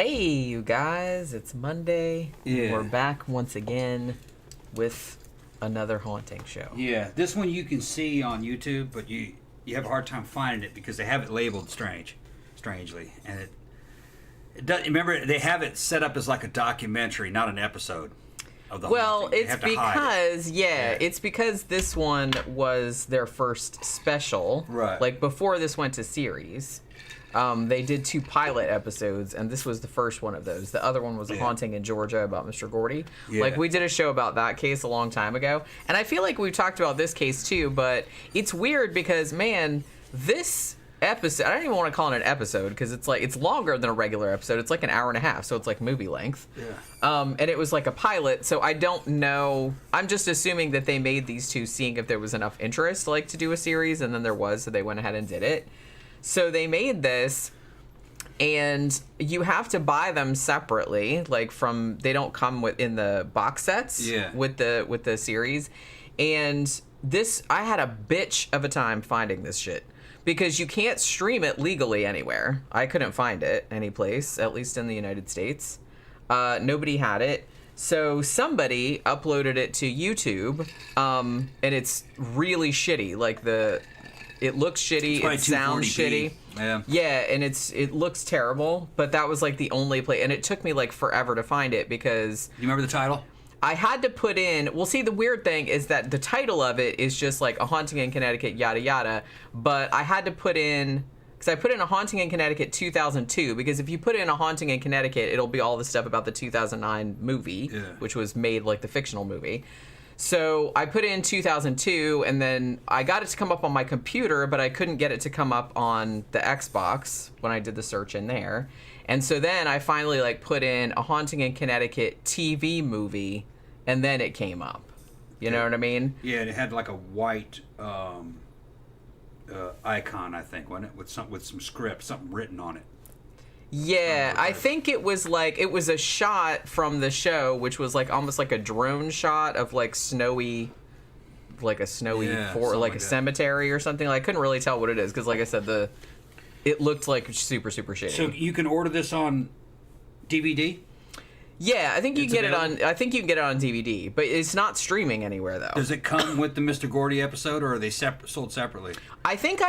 Hey, you guys, it's Monday. Yeah. We're back once again with another haunting show. Yeah, this one you can see on YouTube, but you have a hard time finding it because they have it labeled strangely, and it does. Remember, they have it set up as like a documentary, not an episode of the. Well, haunting. it's because it's because this one was their first special, right? Like before this went to series. They did 2 pilot episodes, and this was the first one of those. The other one was a haunting in Georgia about Mr. Gordy. Yeah. Like, we did a show about that case a long time ago, and I feel like we've talked about this case too, but it's weird because, man, this episode, I don't even want to call it an episode because it's longer than a regular episode. It's like an hour and a half, so it's like movie length. Yeah. And it was like a pilot, so I don't know. I'm just assuming that they made these 2 seeing if there was enough interest, like, to do a series, and then there was, so they went ahead and did it. So they made this, and you have to buy them separately. Like they don't come in the box sets with the series. And this, I had a bitch of a time finding this shit because you can't stream it legally anywhere. I couldn't find it anyplace, at least in the United States. Nobody had it. So somebody uploaded it to YouTube, and it's really shitty. Like it looks shitty. It sounds shitty. Yeah, and it looks terrible. But that was like the only place, and it took me like forever to find it because. You remember the title? I had to put in. Well, see, the weird thing is that the title of it is just like A Haunting in Connecticut, yada yada. But I had to put in. Because I put in A Haunting in Connecticut 2002, because if you put in A Haunting in Connecticut, it'll be all the stuff about the 2009 movie, which was made like the fictional movie. So I put in 2002, and then I got it to come up on my computer, but I couldn't get it to come up on the Xbox when I did the search in there. And so then I finally like put in A Haunting in Connecticut TV movie, and then it came up. You know what I mean? Yeah, it had like a white icon, I think, wasn't it? With some script, something written on it. Yeah, I think it was a shot from the show, which was like almost like a drone shot of like snowy, like a cemetery or something. Like, I couldn't really tell what it is because, like I said, it looked like super shitty. So you can order this on DVD? Yeah, I think you can get it on. I think you can get it on DVD, but it's not streaming anywhere though. Does it come with the Mr. Gordy episode, or are they sold separately? I think,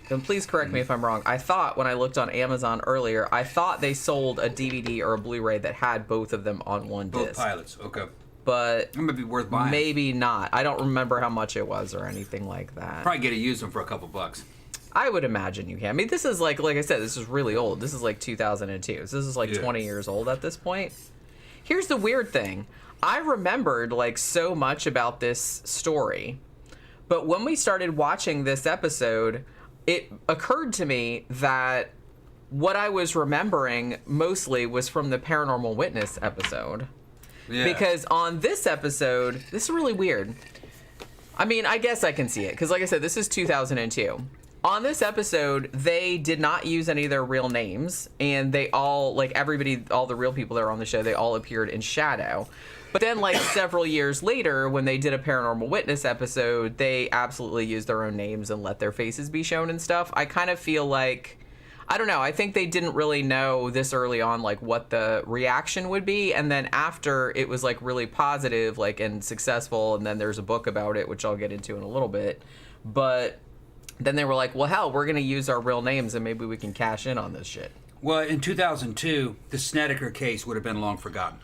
and please correct me if I'm wrong, I thought when I looked on Amazon earlier, I thought they sold a DVD or a Blu-ray that had both of them on one disc. Both pilots, okay. But it might be worth buying. Maybe not. I don't remember how much it was or anything like that. Probably get to use them for a couple bucks. I would imagine you can. I mean, this is like I said, this is really old. This is like 2002. So this is like 20 years old at this point. Here's the weird thing. I remembered like so much about this story. But when we started watching this episode, it occurred to me that what I was remembering mostly was from the Paranormal Witness episode. Yeah. Because on this episode, this is really weird. I mean, I guess I can see it. Because like I said, this is 2002. On this episode, they did not use any of their real names, and they all, like everybody, all the real people that were on the show, they all appeared in shadow. But then, like, several years later, when they did a Paranormal Witness episode, they absolutely used their own names and let their faces be shown and stuff. I kind of feel like, I don't know, I think they didn't really know this early on, like, what the reaction would be, and then after, it was, like, really positive, like, and successful, and then there's a book about it, which I'll get into in a little bit, but then they were like, well, hell, we're going to use our real names and maybe we can cash in on this shit. Well, in 2002, the Snedeker case would have been long forgotten.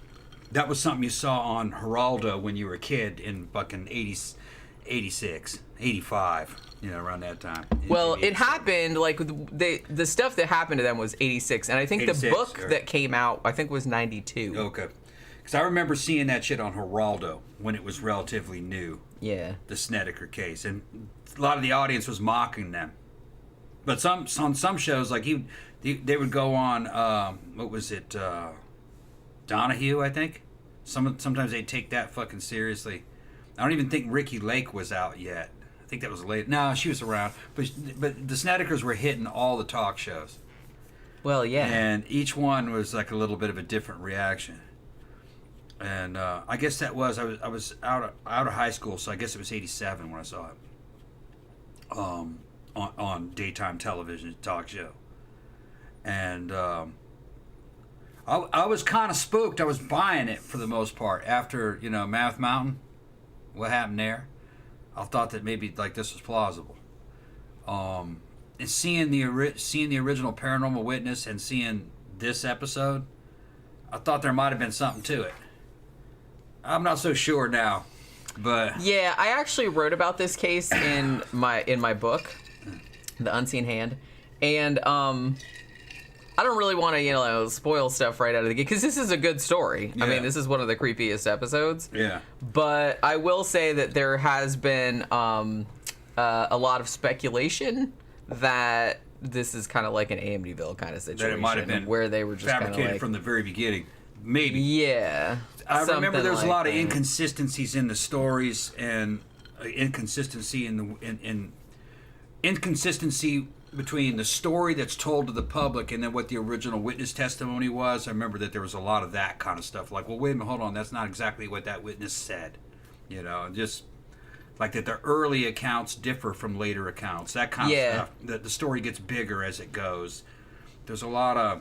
That was something you saw on Geraldo when you were a kid in fucking 86, 85, around that time. Well, it happened, like, the stuff that happened to them was 86, and I think the book that came out, I think, was 92. Okay. Because I remember seeing that shit on Geraldo when it was relatively new. Yeah. The Snedeker case. And a lot of the audience was mocking them. But on some shows, like they would go on, what was it, Donahue, I think? Sometimes they'd take that fucking seriously. I don't even think Ricky Lake was out yet. I think that was late. No, she was around. But the Snedekers were hitting all the talk shows. Well, yeah. And each one was like a little bit of a different reaction. And I guess that was I was out of high school, so I guess it was 87 when I saw it on daytime television talk show. And I was kind of spooked. I was buying it for the most part after Mammoth Mountain. What happened there? I thought that maybe like this was plausible. And seeing the original Paranormal Witness and seeing this episode, I thought there might have been something to it. I'm not so sure now, but yeah, I actually wrote about this case in my book, The Unseen Hand, and I don't really want to spoil stuff right out of the gate because this is a good story. Yeah. I mean, this is one of the creepiest episodes. Yeah. But I will say that there has been a lot of speculation that this is kind of like an Amityville kind of situation. That it might have been where they were just fabricated from the very beginning. Maybe. Yeah. I remember there was a lot of inconsistencies in the stories and inconsistency inconsistency between the story that's told to the public and then what the original witness testimony was. I remember that there was a lot of that kind of stuff. Like, well, wait a minute, hold on, that's not exactly what that witness said. Just like that the early accounts differ from later accounts. That kind of stuff. That the story gets bigger as it goes. There's a lot of...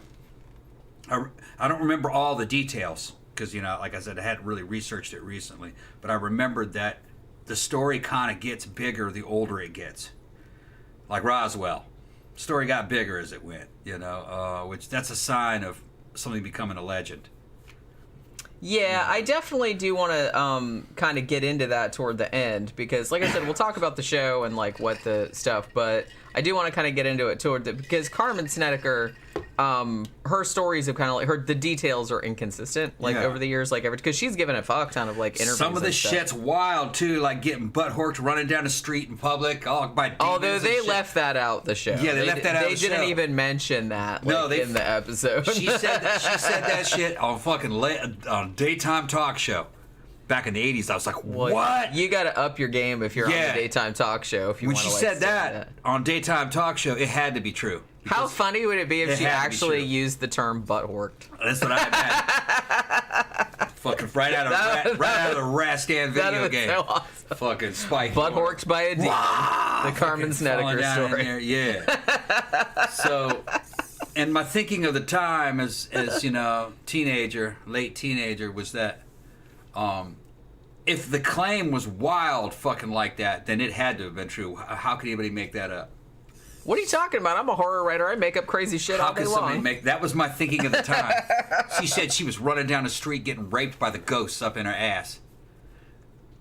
I don't remember all the details because, like I said, I hadn't really researched it recently. But I remembered that the story kind of gets bigger the older it gets. Like Roswell. Story got bigger as it went, which that's a sign of something becoming a legend. Yeah, I definitely do want to kind of get into that toward the end because, like I said, we'll talk about the show and like what the stuff, but I do want to kind of get into it because Carmen Snedeker, her stories have kind of like the details are inconsistent over the years, because she's given a fuck ton of like interviews. Some of the shit's wild too, like getting butt horked running down the street in public, all by demons. Although they left that out the show. Yeah, they left that out. They didn't even mention that in the episode. She said that shit on fucking on daytime talk show. Back in the 80s, I was like, what? You got to up your game if you're on the daytime talk show. If you when wanna, she said that on daytime talk show, it had to be true. How funny would it be if she actually used the term butt horked? That's what I imagine. Fucking right out of the Rastan video game. So awesome. Fucking spike. Butt horked by a demon. The Carmen Snedeker story. Yeah. So, and my thinking of the time as late teenager, was that if the claim was wild fucking like that, then it had to have been true. How could anybody make that up? What are you talking about? I'm a horror writer. I make up crazy shit all day long. That was my thinking at the time. She said she was running down the street getting raped by the ghosts up in her ass.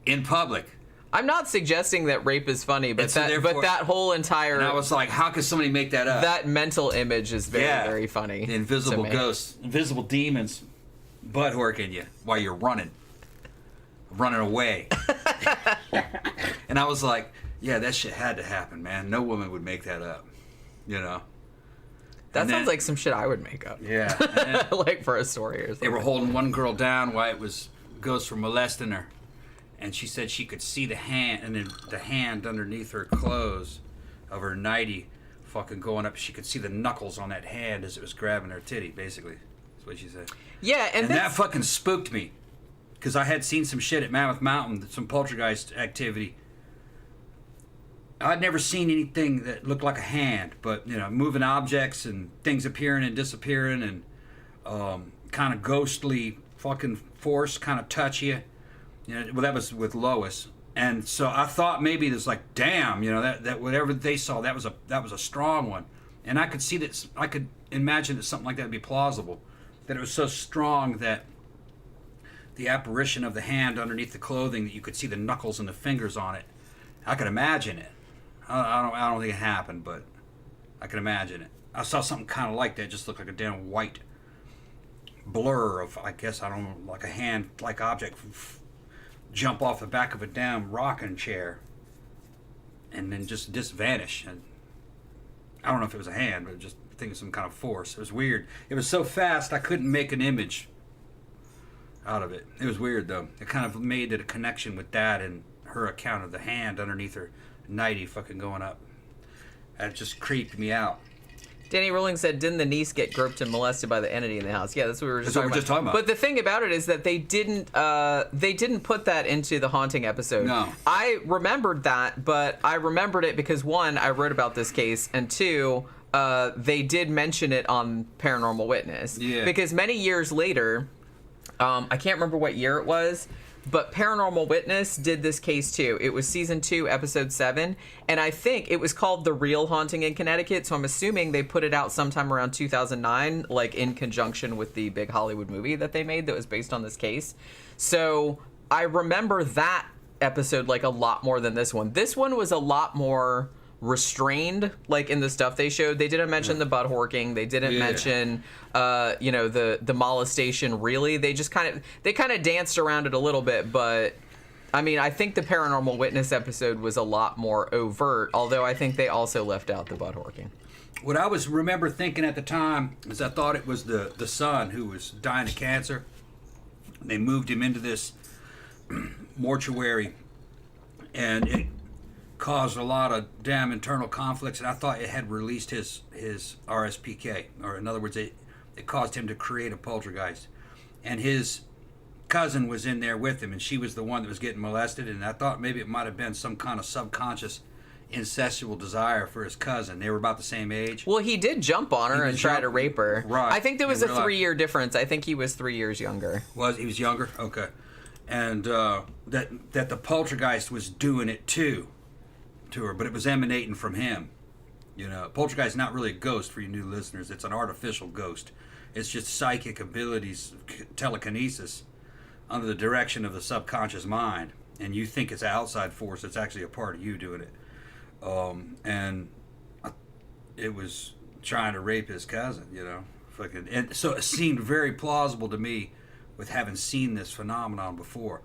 In public. I'm not suggesting that rape is funny, but that whole entire... And I was like, how could somebody make that up? That mental image is very, very funny. The invisible ghosts, invisible demons butt horking you while you're running away. And I was like, yeah, that shit had to happen, man. No woman would make that up, That sounds like some shit I would make up. Yeah. Like for a story or something. They were holding one girl down while ghosts were molesting her. And she said she could see the hand, and then the hand underneath her clothes of her nightie fucking going up. She could see the knuckles on that hand as it was grabbing her titty, basically. That's what she said. Yeah, and that fucking spooked me. Because I had seen some shit at Mammoth Mountain, some poltergeist activity. I'd never seen anything that looked like a hand, but, moving objects and things appearing and disappearing and kind of ghostly fucking force kind of touch you. Well, that was with Lois. And so I thought maybe it was like, damn, that whatever they saw, that was a strong one. And I could see that, I could imagine that something like that would be plausible. That it was so strong that the apparition of the hand underneath the clothing, that you could see the knuckles and the fingers on it. I could imagine it. I don't think it happened, but I could imagine it. I saw something kind of like that, just looked like a damn white blur of, I guess, I don't know, like a hand-like object jump off the back of a damn rocking chair and then just vanish. And I don't know if it was a hand, but just I think it was some kind of force. It was weird. It was so fast I couldn't make an image out of it. It was weird, though. It kind of made it a connection with that and her account of the hand underneath her nightie fucking going up. That just creeped me out. Danny Rowling said, didn't the niece get groped and molested by the entity in the house? Yeah, that's what we were just talking about. But the thing about it is that they didn't put that into the haunting episode. No. I remembered that, but I remembered it because, one, I wrote about this case, and two, they did mention it on Paranormal Witness. Yeah. Because many years later, I can't remember what year it was, but Paranormal Witness did this case too. It was season 2, episode 7, and I think it was called The Real Haunting in Connecticut, so I'm assuming they put it out sometime around 2009, like in conjunction with the big Hollywood movie that they made that was based on this case. So I remember that episode like a lot more than this one. This one was a lot more restrained, like in the stuff they showed. They didn't mention the butt horking. They didn't mention the molestation, really. They just kind of danced around it a little bit, but I mean, I think the Paranormal Witness episode was a lot more overt, although I think they also left out the butt horking. What I remember thinking at the time is I thought it was the son who was dying of cancer. They moved him into this mortuary, and it caused a lot of damn internal conflicts, and I thought it had released his RSPK, or in other words, it caused him to create a poltergeist. And his cousin was in there with him, and she was the one that was getting molested, and I thought maybe it might have been some kind of subconscious incestual desire for his cousin. They were about the same age. Well, he did jump on her and try to rape her. Right. I think there was a 3-year difference. I think he was 3 years younger. He was younger? Okay. And that the poltergeist was doing it to her, but it was emanating from him. You know, poltergeist is not really a ghost for you new listeners. It's an artificial ghost. It's just psychic abilities, telekinesis, under the direction of the subconscious mind. And you think it's an outside force. It's actually a part of you doing it. And it was trying to rape his cousin, you know. And so it seemed very plausible to me with having seen this phenomenon before.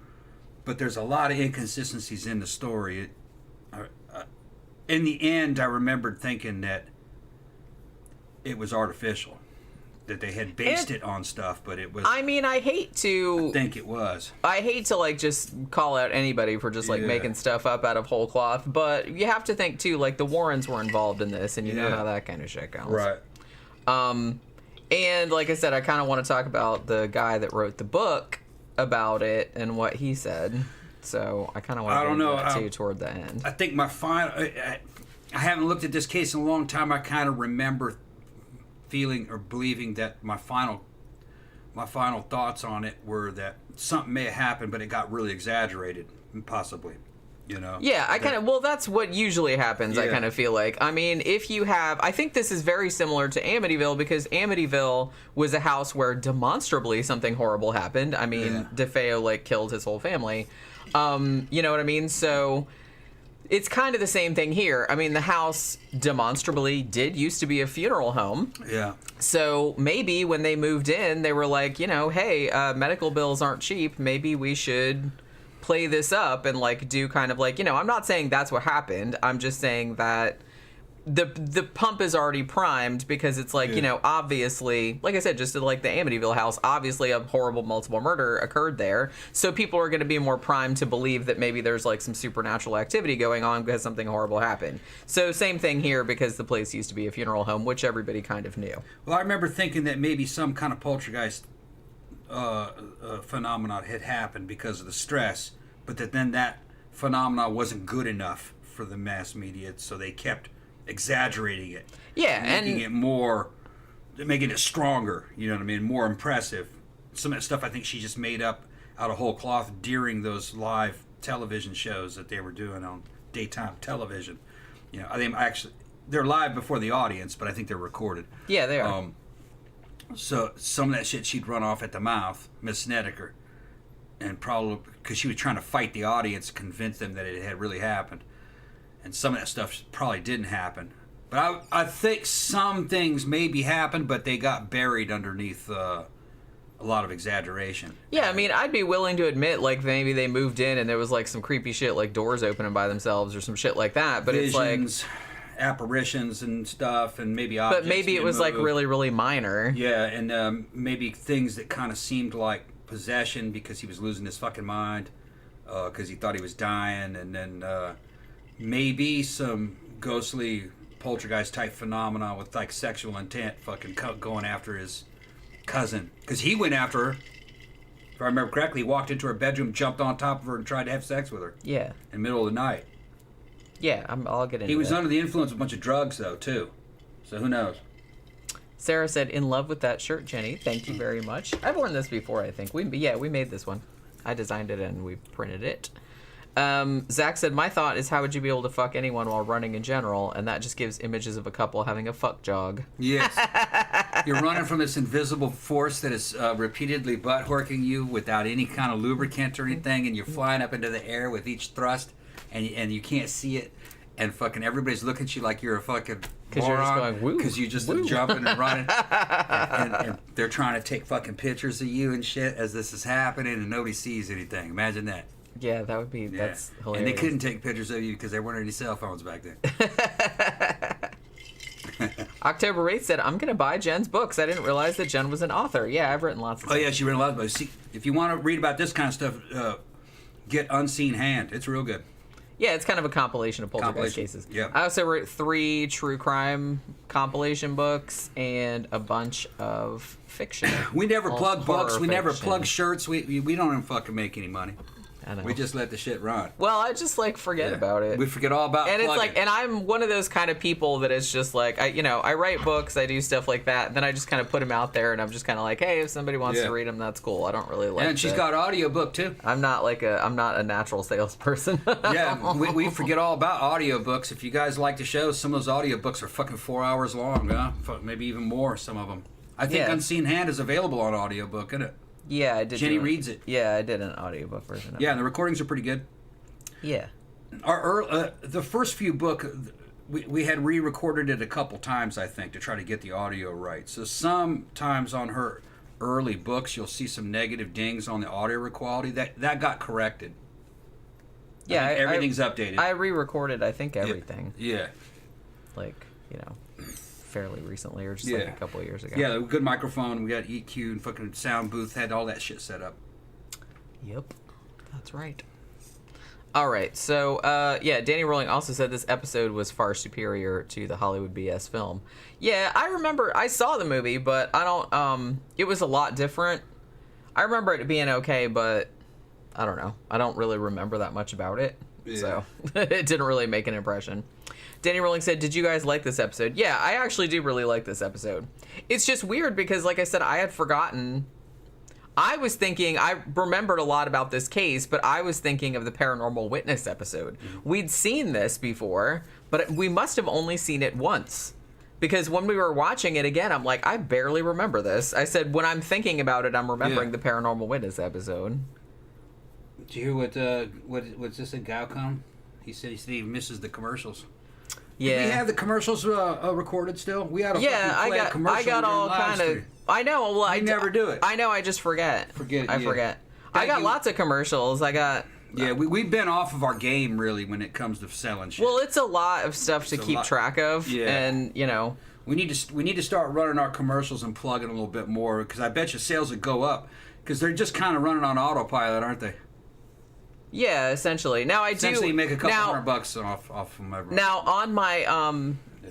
But there's a lot of inconsistencies in the story. In the end, I remembered thinking that it was artificial, that they had based it on stuff, but it was... I mean, I think it was. I hate to, like, just call out anybody for just, like, making stuff up out of whole cloth, but you have to think, too, like, the Warrens were involved in this, and you know how that kind of shit goes. Right. And, like I said, I kind of want to talk about the guy that wrote the book about it and what he said. So I kind of want to get into that too toward the end. I think my final... I haven't looked at this case in a long time. I kind of remember feeling or believing that my final thoughts on it were that something may have happened, but it got really exaggerated, possibly. You know? Yeah, that's what usually happens, I kind of feel like. I mean, I think this is very similar to Amityville, because Amityville was a house where demonstrably something horrible happened. I mean, DeFeo, like, killed his whole family. You know what I mean? So it's kind of the same thing here. I mean, the house demonstrably did used to be a funeral home. Yeah. So maybe when they moved in, they were like, you know, hey, medical bills aren't cheap. Maybe we should play this up and, like, do kind of like, you know, I'm not saying that's what happened. I'm just saying that the pump is already primed, because it's like, you know, obviously, like I said, just like the Amityville house, obviously a horrible multiple murder occurred there. So people are going to be more primed to believe that maybe there's, like, some supernatural activity going on because something horrible happened. So same thing here, because the place used to be a funeral home, which everybody kind of knew. Well, I remember thinking that maybe some kind of poltergeist phenomenon had happened because of the stress, but then that phenomenon wasn't good enough for the mass media, so they kept exaggerating it, making it stronger, you know what I mean, more impressive. Some of that stuff I think she just made up out of whole cloth during those live television shows that they were doing on daytime television. You know, I think actually they're live before the audience, but I think they're recorded. Yeah, they are. So some of that shit she'd run off at the mouth, Miss Snedeker, and probably because she was trying to fight the audience, convince them that it had really happened. And some of that stuff probably didn't happen. But I think some things maybe happened, but they got buried underneath a lot of exaggeration. Yeah, I mean, I'd be willing to admit, like, maybe they moved in and there was, like, some creepy shit, like doors opening by themselves or some shit like that. But Visions, it's like apparitions and stuff, and maybe objects. But maybe it was, like, really, really minor. Yeah, and maybe things that kind of seemed like possession because he was losing his fucking mind, because he thought he was dying, and then... maybe some ghostly poltergeist type phenomena with, like, sexual intent fucking going after his cousin. Because he went after her. If I remember correctly, he walked into her bedroom, jumped on top of her, and tried to have sex with her. Yeah. In the middle of the night. Yeah, I'll get into it. He was under the influence of a bunch of drugs, though, too. So who knows? Sarah said, "In love with that shirt, Jenny. Thank you very much." I've worn this before, I think. We made this one. I designed it and we printed it. Zach said, "My thought is, how would you be able to fuck anyone while running in general? And that just gives images of a couple having a fuck jog." Yes. You're running from this invisible force that is repeatedly butt-horking you without any kind of lubricant or anything, and you're flying up into the air with each thrust, and you can't see it, and fucking everybody's looking at you like you're a fucking Because you're just going, woo. Because you're just jumping and running. and they're trying to take fucking pictures of you and shit as this is happening, and nobody sees anything. Imagine that. Yeah, that would be, that's hilarious. And they couldn't take pictures of you because there weren't any cell phones back then. October 8th said, "I'm going to buy Jen's books. I didn't realize that Jen was an author." Yeah, I've written lots of stuff. Oh, yeah, she written a lot of books. See, if you want to read about this kind of stuff, get Unseen Hand. It's real good. Yeah, it's kind of a compilation of poltergeist cases. Yeah. I also wrote 3 true crime compilation books and a bunch of fiction. We never plug books. We never fiction. plug shirts. We don't even fucking make any money. I know. We just let the shit run. Well, I just forget about it. We forget all about and plugging. it's and I'm one of those kind of people that is just I write books, I do stuff like that, and then I just kind of put them out there, and I'm just kind of hey, if somebody wants to read them, that's cool. I don't really And she's got audiobook too. I'm not a natural salesperson. Yeah, we forget all about audiobooks. If you guys like the show, some of those audiobooks are fucking 4 hours long, huh? Maybe even more, some of them. I think Unseen Hand is available on audiobook, isn't it? Yeah, I did. Jenny reads it. Yeah, I did an audiobook version of it. Yeah, and the recordings are pretty good. Yeah. The first few book, we had re-recorded it a couple times, I think, to try to get the audio right. So sometimes on her early books, you'll see some negative dings on the audio quality. That got corrected. Yeah, everything's updated. I re-recorded, I think, everything. Yeah. Fairly recently, or just a couple of years ago. Yeah, good microphone. We got EQ and fucking sound booth. Had all that shit set up. Yep, that's right. All right, so Danny Rowling also said this episode was far superior to the Hollywood BS film. Yeah, I remember I saw the movie, but I don't. It was a lot different. I remember it being okay, but I don't know. I don't really remember that much about it, so it didn't really make an impression. Danny Rowling said, "Did you guys like this episode?" Yeah, I actually do really like this episode. It's just weird because, like I said, I had forgotten. I was thinking, I remembered a lot about this case, but I was thinking of the Paranormal Witness episode. We'd seen this before, but we must have only seen it once. Because when we were watching it again, I'm like, I barely remember this. I said, when I'm thinking about it, I'm remembering the Paranormal Witness episode. Did you hear what's this in Galcom? He said he misses the commercials. Yeah. Did we have the commercials recorded still? We had a I got all kind of. I know. Well, I never do it. I know. I just forget. I forget. I got lots of commercials. I got. Yeah, we've been off of our game really when it comes to selling shit. Well, it's a lot of stuff to keep track of, and we need to start running our commercials and plugging a little bit more because I bet you sales would go up because they're just kind of running on autopilot, aren't they? Yeah, essentially. Now I do make a couple $100 off from everyone. Now on my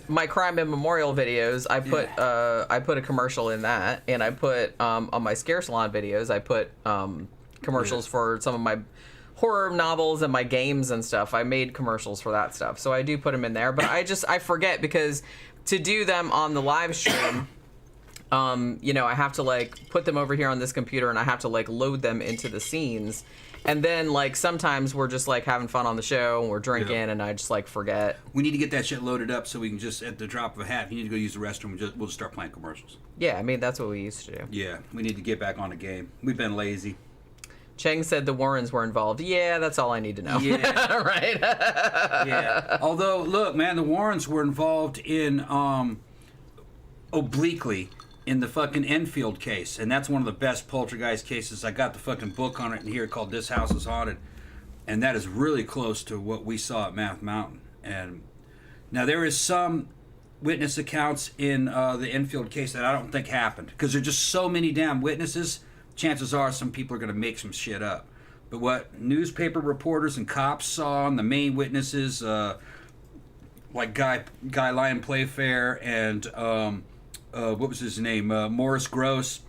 my crime and memorial videos, I put a commercial in that, and I put on my Scare Salon videos, I put commercials for some of my horror novels and my games and stuff. I made commercials for that stuff, so I do put them in there. But I forget because to do them on the live stream. I have to put them over here on this computer, and I have to load them into the scenes. And then, sometimes we're just, having fun on the show, and we're drinking, and I just, forget. We need to get that shit loaded up so we can just, at the drop of a hat, if you need to go use the restroom, we'll just start playing commercials. Yeah, I mean, that's what we used to do. Yeah, we need to get back on the game. We've been lazy. Cheng said the Warrens were involved. Yeah, that's all I need to know. Yeah. Right? Yeah. Although, look, man, the Warrens were involved in, obliquely, in the fucking Enfield case, and that's one of the best poltergeist cases. I got the fucking book on it in here called This House is Haunted, and that is really close to what we saw at Math Mountain. And now there is some witness accounts in the Enfield case that I don't think happened because there are just so many damn witnesses. Chances are some people are going to make some shit up. But what newspaper reporters and cops saw, and the main witnesses, like Guy Lyon Playfair and what was his name? Morris Gross.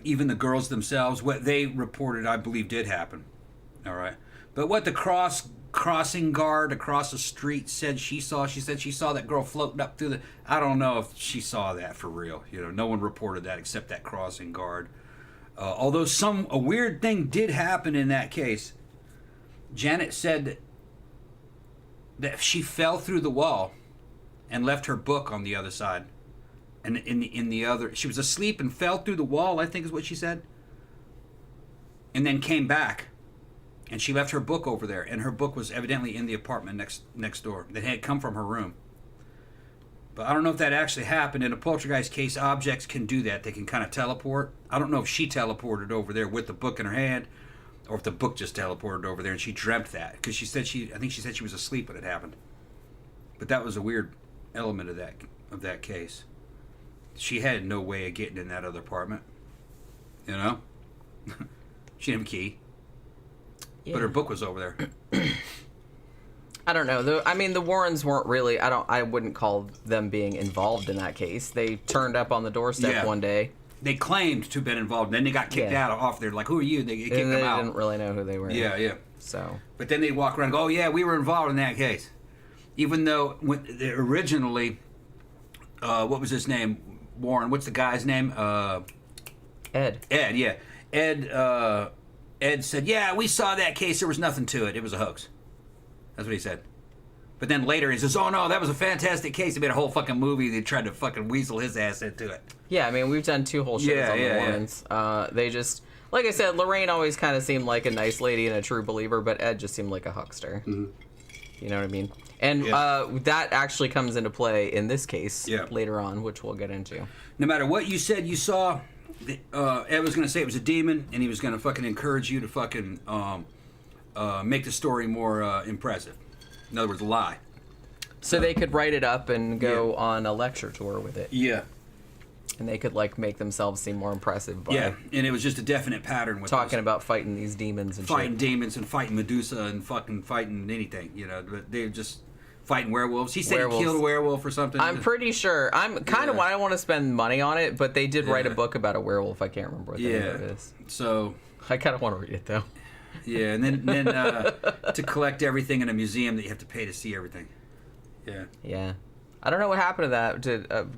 Even the girls themselves, what they reported, I believe, did happen. All right. But what the Cross crossing guard across the street said she saw that girl floating up through the. I don't know if she saw that for real. No one reported that except that crossing guard. Although a weird thing did happen in that case. Janet said that she fell through the wall and left her book on the other side. And in the other, she was asleep and fell through the wall, I think is what she said. And then came back. And she left her book over there. And her book was evidently in the apartment next door. That had come from her room. But I don't know if that actually happened. In a poltergeist case, objects can do that. They can kind of teleport. I don't know if she teleported over there with the book in her hand. Or if the book just teleported over there and she dreamt that. Because I think she said she was asleep when it happened. But that was a weird element of that case. She had no way of getting in that other apartment. She didn't have a key. Yeah. But her book was over there. I don't know. The Warrens weren't really. I wouldn't call them being involved in that case. They turned up on the doorstep one day. They claimed to have been involved. And then they got kicked out off there. Like, who are you? They kicked them out. They didn't really know who they were. Yeah. So. But then they walk around and go, oh, yeah, we were involved in that case. Even though originally, what was his name? Warren. What's the guy's name? Ed. Ed, yeah. Ed said, yeah, we saw that case. There was nothing to it. It was a hoax. That's what he said. But then later he says, oh, no, that was a fantastic case. They made a whole fucking movie. They tried to fucking weasel his ass into it. Yeah, we've done 2 whole shows on the Warrens. They just, like I said, Lorraine always kind of seemed like a nice lady and a true believer, but Ed just seemed like a huckster. Mm-hmm. You know what I mean? And that actually comes into play in this case later on, which we'll get into. No matter what you said you saw, Ed was going to say it was a demon, and he was going to fucking encourage you to fucking make the story more impressive. In other words, lie. So they could write it up and go on a lecture tour with it. Yeah. And they could, make themselves seem more impressive by... Yeah, and it was just a definite pattern with talking about fighting these demons and fighting demons and fighting Medusa and fucking fighting anything, They're just fighting werewolves. He said he killed a werewolf or something. I'm pretty sure. I'm kind of why I want to spend money on it, but they did write a book about a werewolf. I can't remember what the name of it is. So... I kind of want to read it, though. Yeah, and then to collect everything in a museum that you have to pay to see everything. Yeah. Yeah. I don't know what happened to that.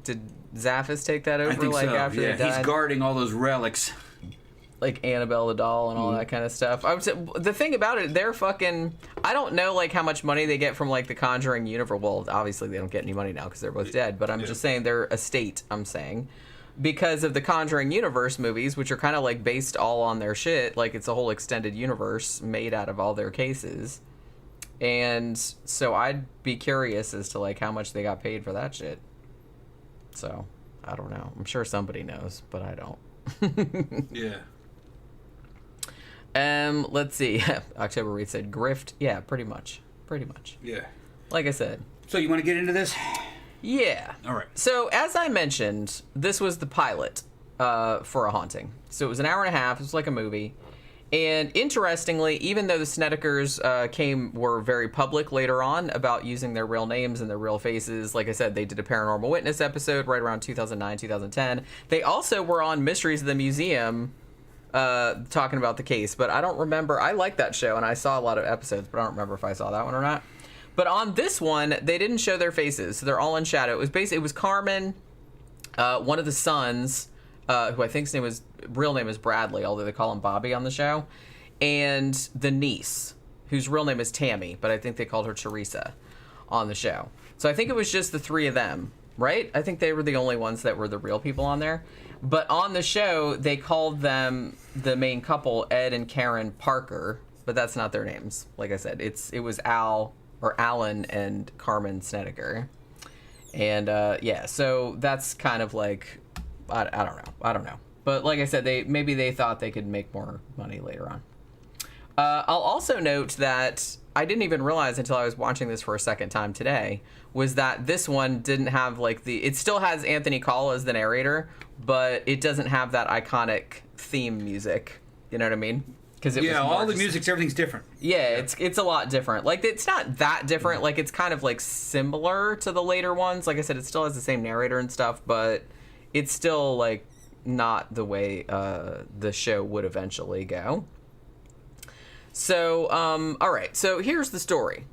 Did Zaphis take that over? I think so. After they died? He's guarding all those relics. Like Annabelle the doll and all that kind of stuff. I would say, the thing about it, they're fucking... I don't know how much money they get from the Conjuring universe. Well, obviously they don't get any money now because they're both dead. But I'm just saying their estate. I'm saying because of the Conjuring universe movies, which are kind of based all on their shit. It's a whole extended universe made out of all their cases. And so I'd be curious as to how much they got paid for that shit. So I don't know. I'm sure somebody knows, but I don't. Yeah. Let's see. October Reed said grift. Yeah, pretty much. Yeah. Like I said. So you want to get into this? Yeah. All right. So as I mentioned, this was the pilot for A Haunting. So it was an hour and a half. It was like a movie. And interestingly, even though the Snedekers were very public later on about using their real names and their real faces, like I said, they did a Paranormal Witness episode right around 2009, 2010. They also were on Mysteries of the Museum talking about the case, but I don't remember. I liked that show, and I saw a lot of episodes, but I don't remember if I saw that one or not. But on this one, they didn't show their faces, so they're all in shadow. It was Carmen, one of the sons, who I think his real name is Bradley, although they call him Bobby on the show, and the niece, whose real name is Tammy, but I think they called her Teresa on the show. So I think it was just the 3 of them, right? I think they were the only ones that were the real people on there. But on the show, they called them, the main couple, Ed and Karen Parker, but that's not their names. Like I said, it was Alan and Carmen Snedeker. And so that's kind of I don't know. But like I said, maybe they thought they could make more money later on. I'll also note that I didn't even realize until I was watching this for a second time today, was that this one didn't have it still has Anthony Call as the narrator, but it doesn't have that iconic theme music. You know what I mean? Because all the music's, everything's different. Yeah, it's a lot different. It's not that different. It's kind of similar to the later ones. Like I said, it still has the same narrator and stuff, but it's still not the way the show would eventually go. So, all right. So here's the story.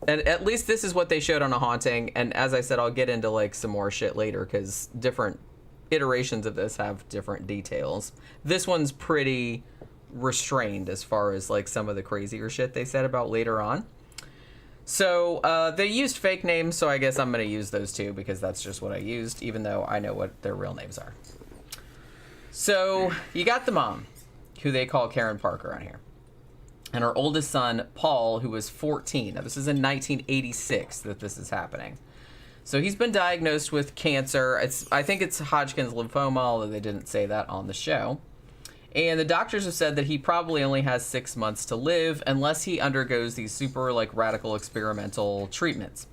And at least this is what they showed on A Haunting. And as I said, I'll get into like some more shit later because different iterations of this have different details. This one's pretty restrained as far as like some of the crazier shit they said about later on. So they used fake names, so I guess I'm going to use those too because that's just what I used, even though I know what their real names are. So you got the mom, who they call Karen Parker on here, and her oldest son, Paul, who was 14. Now, this is in 1986 that this is happening. So he's been diagnosed with cancer. I think it's Hodgkin's lymphoma, although they didn't say that on the show. And the doctors have said that he probably only has 6 months to live unless he undergoes these super, like, radical experimental treatments.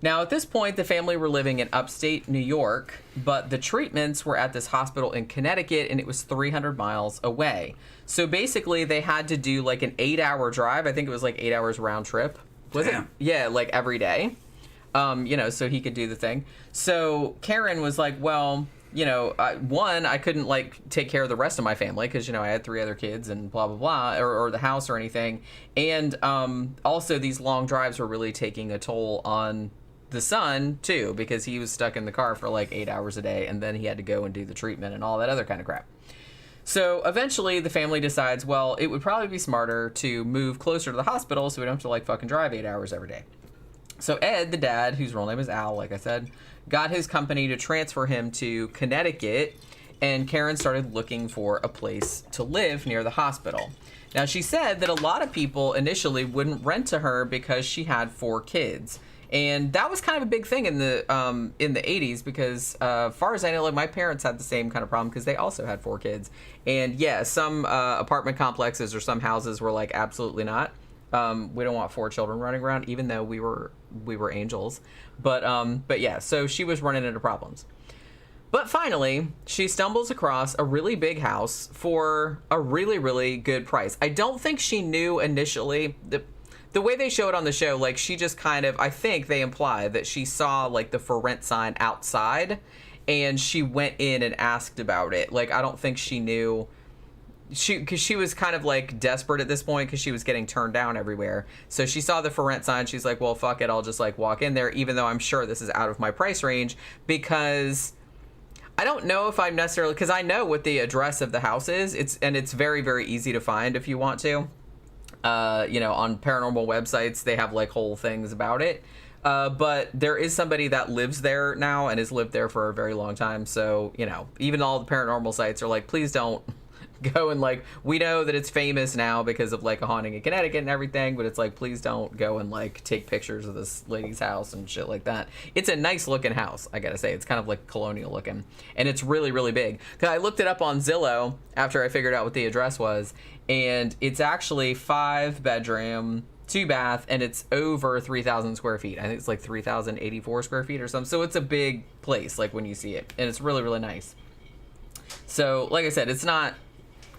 Now, at this point, the family were living in upstate New York, but the treatments were at this hospital in Connecticut, and it was 300 miles away. So basically, they had to do, like, an 8-hour drive. I think it was, like, 8 hours round trip. Was it? Yeah, like, every day. So he could do the thing. So Karen was like, well, I couldn't, like, take care of the rest of my family because, I had 3 other kids and blah, blah, blah, or the house or anything. And also these long drives were really taking a toll on the son, too, because he was stuck in the car for, like, 8 hours a day, and then he had to go and do the treatment and all that other kind of crap. So eventually the family decides, well, it would probably be smarter to move closer to the hospital so we don't have to, like, fucking drive 8 hours every day. So Ed, the dad, whose real name is Al, like I said, got his company to transfer him to Connecticut, and Karen started looking for a place to live near the hospital. Now, she said that a lot of people initially wouldn't rent to her because she had 4 kids. And that was kind of a big thing in the 80s because, as far as I know, like, my parents had the same kind of problem because they also had 4 kids. And yeah, some apartment complexes or some houses were like, absolutely not. We don't want 4 children running around, even though we were angels. But yeah, so she was running into problems. But finally, she stumbles across a really big house for a really, really good price. I don't think she knew initially the way they show it on the show, like, she just kind of, I think they imply that she saw, like, the for rent sign outside, and she went in and asked about it. Like, I don't think she knew, because she was kind of, like, desperate at this point because she was getting turned down everywhere. So she saw the for rent sign. She's like, well, fuck it, I'll just, like, walk in there, even though I'm sure this is out of my price range, because I don't know if I'm necessarily, because I know what the address of the house is. It's very, very easy to find if you want to. On paranormal websites, they have, like, whole things about it. But there is somebody that lives there now and has lived there for a very long time. So, even all the paranormal sites are like, please don't go and, like, we know that it's famous now because of, like, A Haunting in Connecticut and everything, but it's like, please don't go and, like, take pictures of this lady's house and shit like that. It's a nice looking house, I gotta say. It's kind of, like, colonial looking, and it's really, really big. Because I looked it up on Zillow after I figured out what the address was, and it's actually 5 bedroom, 2 bath, and it's over 3,000 square feet. I think it's like 3,084 square feet or something. So it's a big place, like, when you see it, and it's really, really nice. So, like I said,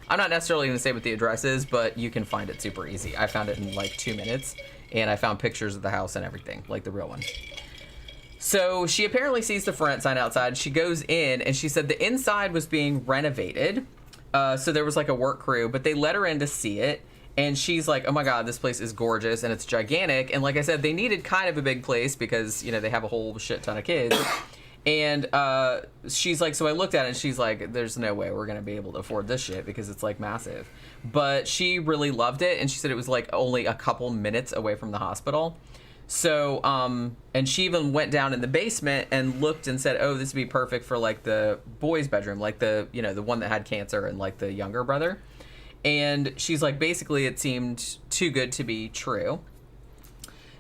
I'm not necessarily going to say what the address is, but you can find it super easy. I found it in, like, 2 minutes, and I found pictures of the house and everything, like the real one. So she apparently sees the for rent sign outside. She goes in, and she said the inside was being renovated. So there was, like, a work crew, but they let her in to see it. And she's like, oh, my God, this place is gorgeous, and it's gigantic. And like I said, they needed kind of a big place because, they have a whole shit ton of kids. And she's like, so I looked at it, and she's like, there's no way we're going to be able to afford this shit because it's, like, massive. But she really loved it, and she said it was, like, only a couple minutes away from the hospital. So, and she even went down in the basement and looked and said, oh, this would be perfect for, like, the boys' bedroom, like the, the one that had cancer and, like, the younger brother. And she's like, basically, it seemed too good to be true.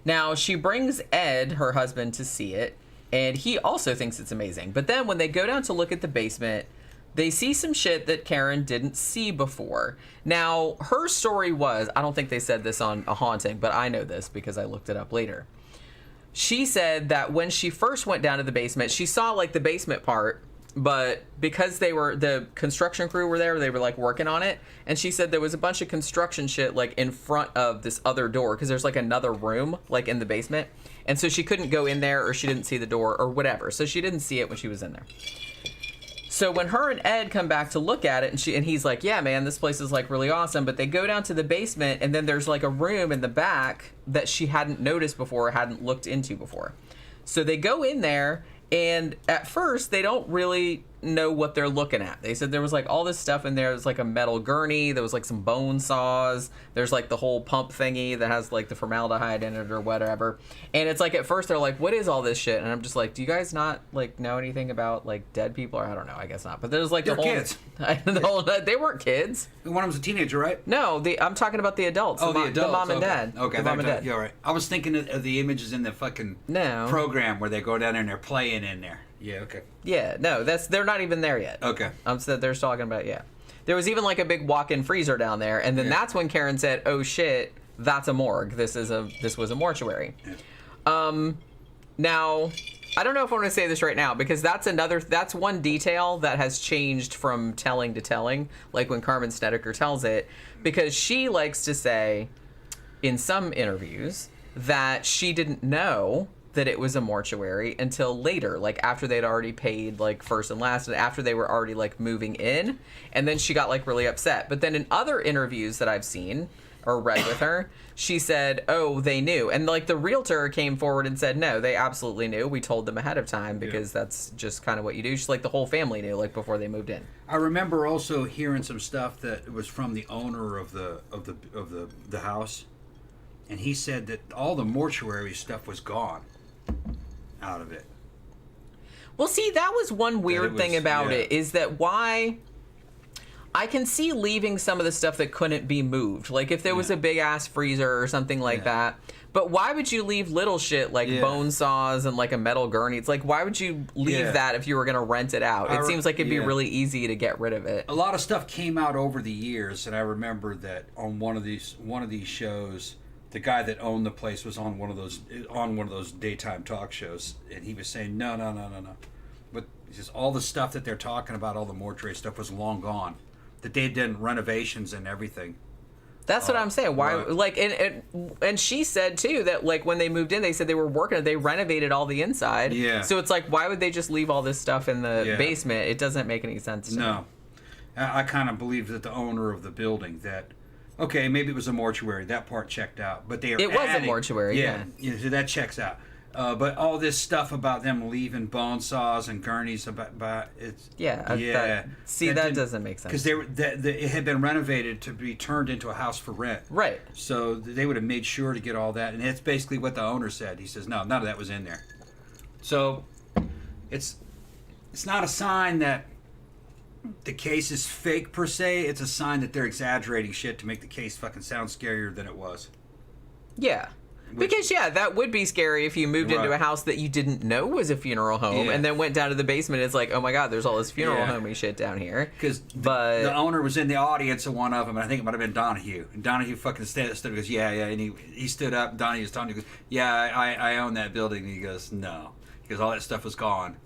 Now, she brings Ed, her husband, to see it. And he also thinks it's amazing. But then when they go down to look at the basement, they see some shit that Karen didn't see before. Now, her story was, I don't think they said this on A Haunting, but I know this because I looked it up later. She said that when she first went down to the basement, she saw, like, the basement part, but because the construction crew were there, they were, like, working on it. And she said there was a bunch of construction shit, like, in front of this other door, because there's, like, another room, like, in the basement. And so she couldn't go in there, or she didn't see the door, or whatever. So she didn't see it when she was in there. So when her and Ed come back to look at it, and he's like, yeah, man, this place is like really awesome. But they go down to the basement, and then there's like a room in the back that she hadn't noticed before, hadn't looked into before. So they go in there, and at first they don't really know what they're looking at. They said there was like all this stuff in there. There's like a metal gurney. There was like some bone saws. There's like the whole pump thingy that has like the formaldehyde in it or whatever. And it's like at first they're like, what is all this shit? And I'm just like, do you guys not like know anything about like dead people? Or I don't know. I guess not. But there's like They're kids. They weren't kids. One of them was a teenager, right? No, I'm talking about the adults. Oh, the adults. The mom and dad. Okay, the mom and dad. Yeah, right. I was thinking of the images in the fucking program where they go down there and they're playing in there. Yeah, okay. Yeah, no, they're not even there yet. Okay. So they're talking about, yeah. There was even like a big walk-in freezer down there, and then that's when Karen said, "Oh shit, that's a morgue. This was a mortuary." Yeah. Now, I don't know if I want to say this right now because that's one detail that has changed from telling to telling, like when Carmen Snedeker tells it, because she likes to say in some interviews that she didn't know that it was a mortuary until later, like after they'd already paid like first and last, and after they were already like moving in, and then she got like really upset. But then in other interviews that I've seen or read with her, she said, "Oh, they knew," and like the realtor came forward and said, "No, they absolutely knew. We told them ahead of time because that's just kind of what you do." She's like, the whole family knew like before they moved in. I remember also hearing some stuff that was from the owner of the house, and he said that all the mortuary stuff was gone out of it. Well, see, that was one weird thing about it, is that why I can see leaving some of the stuff that couldn't be moved. Like if there was a big ass freezer or something like that. But why would you leave little shit like bone saws and like a metal gurney? It's like, why would you leave that if you were going to rent it out? It seems like it'd be really easy to get rid of it. A lot of stuff came out over the years, and I remember that on one of these shows, the guy that owned the place was on one of those daytime talk shows, and he was saying, no. But just all the stuff that they're talking about, all the mortuary stuff was long gone. That they did renovations and everything. That's what I'm saying. Why, like, and she said too that like when they moved in, they said they were working, they renovated all the inside. Yeah. So it's like, why would they just leave all this stuff in the basement? It doesn't make any sense to me. No, I kind of believe that the owner of the building that. Okay, maybe it was a mortuary. That part checked out, but it was a mortuary. Yeah, so that checks out. But all this stuff about them leaving bone saws and gurneys about it's that doesn't make sense. Because it had been renovated to be turned into a house for rent. Right. So they would have made sure to get all that, and that's basically what the owner said. He says, no, none of that was in there. So it's not a sign that the case is fake per se. It's a sign that they're exaggerating shit to make the case fucking sound scarier than it was. Yeah. Because, that would be scary if you moved into a house that you didn't know was a funeral home and then went down to the basement. It's like, oh my God, there's all this funeral homey shit down here. Because the owner was in the audience of one of them, and I think it might have been Donahue. And Donahue fucking stood and goes, yeah. And he stood up, and Donahue was talking to him, he goes, I own that building. And he goes, no. Because all that stuff was gone.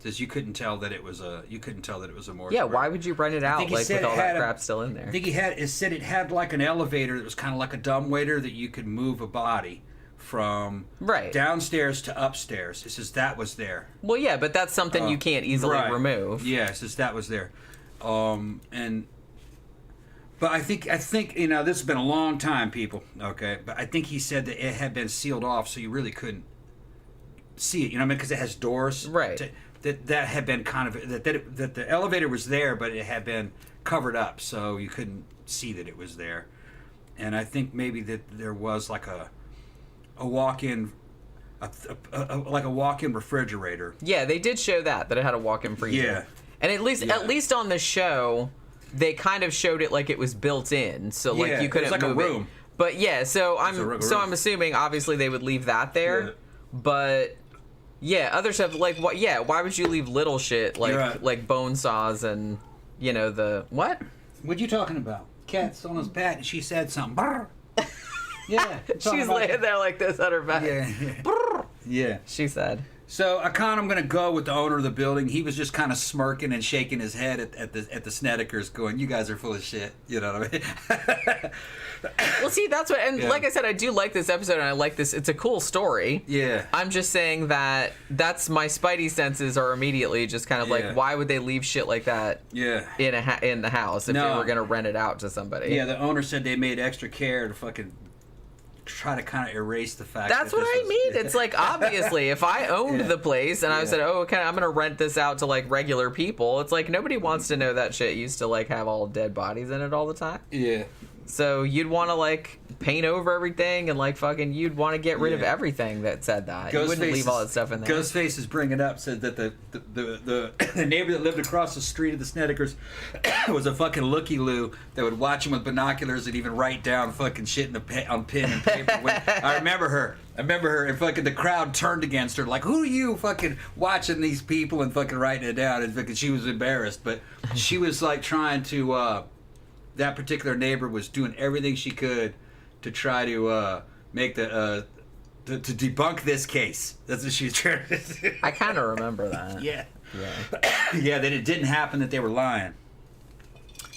Says you couldn't tell that it was a mortuary. Yeah, why would you rent it out like with all that crap still in there? I think it said it had like an elevator that was kind of like a dumbwaiter that you could move a body from downstairs to upstairs. It says that was there. Well, yeah, but that's something you can't easily remove. Yeah, it says that was there. But I think this has been a long time, people. Okay, but I think he said that it had been sealed off, so you really couldn't see it. You know what I mean? Because it has doors. Right. That had been kind of that the elevator was there, but it had been covered up, so you couldn't see that it was there. And I think maybe that there was like a walk-in, like a walk-in refrigerator. Yeah, they did show that it had a walk-in freezer. Yeah, and at least on the show, they kind of showed it like it was built in, so like you couldn't move it. Room. But so I'm assuming obviously they would leave that there, but. Yeah, other stuff like what? Yeah, why would you leave little shit like bone saws and the what? What you talking about? Cat's on his back, and she said something. Brr. Yeah, she's laying there like this on her back. Yeah. She said. So I'm going to go with the owner of the building. He was just kind of smirking and shaking his head at the Snedekers, going, "You guys are full of shit." You know what I mean? Well, see, that's what, and like I said, I do like this episode, and I like this. It's a cool story. Yeah. I'm just saying that's my spidey senses are immediately just kind of like, why would they leave shit like that? Yeah. In the house if they were gonna rent it out to somebody? Yeah, the owner said they made extra care to fucking try to kind of erase the fact. That's what I mean. It's like, obviously, if I owned the place and I said, "Oh, okay, I'm gonna rent this out to like regular people," it's like nobody wants to know that shit used to like have all dead bodies in it all the time. Yeah. So you'd want to like paint over everything and like fucking you'd want to get rid of everything that said that. You wouldn't leave all that stuff in there. Ghostface is bringing up said that the neighbor that lived across the street of the Snedekers was a fucking looky-loo that would watch him with binoculars and even write down fucking shit on pen and paper. I remember her, and fucking the crowd turned against her like, "Who are you fucking watching these people and fucking writing it down?" And fucking she was embarrassed, but she was like trying to. That particular neighbor was doing everything she could to try to make to debunk this case. That's what she was trying to do. I kind of remember that. Yeah. Yeah, that it didn't happen, that they were lying.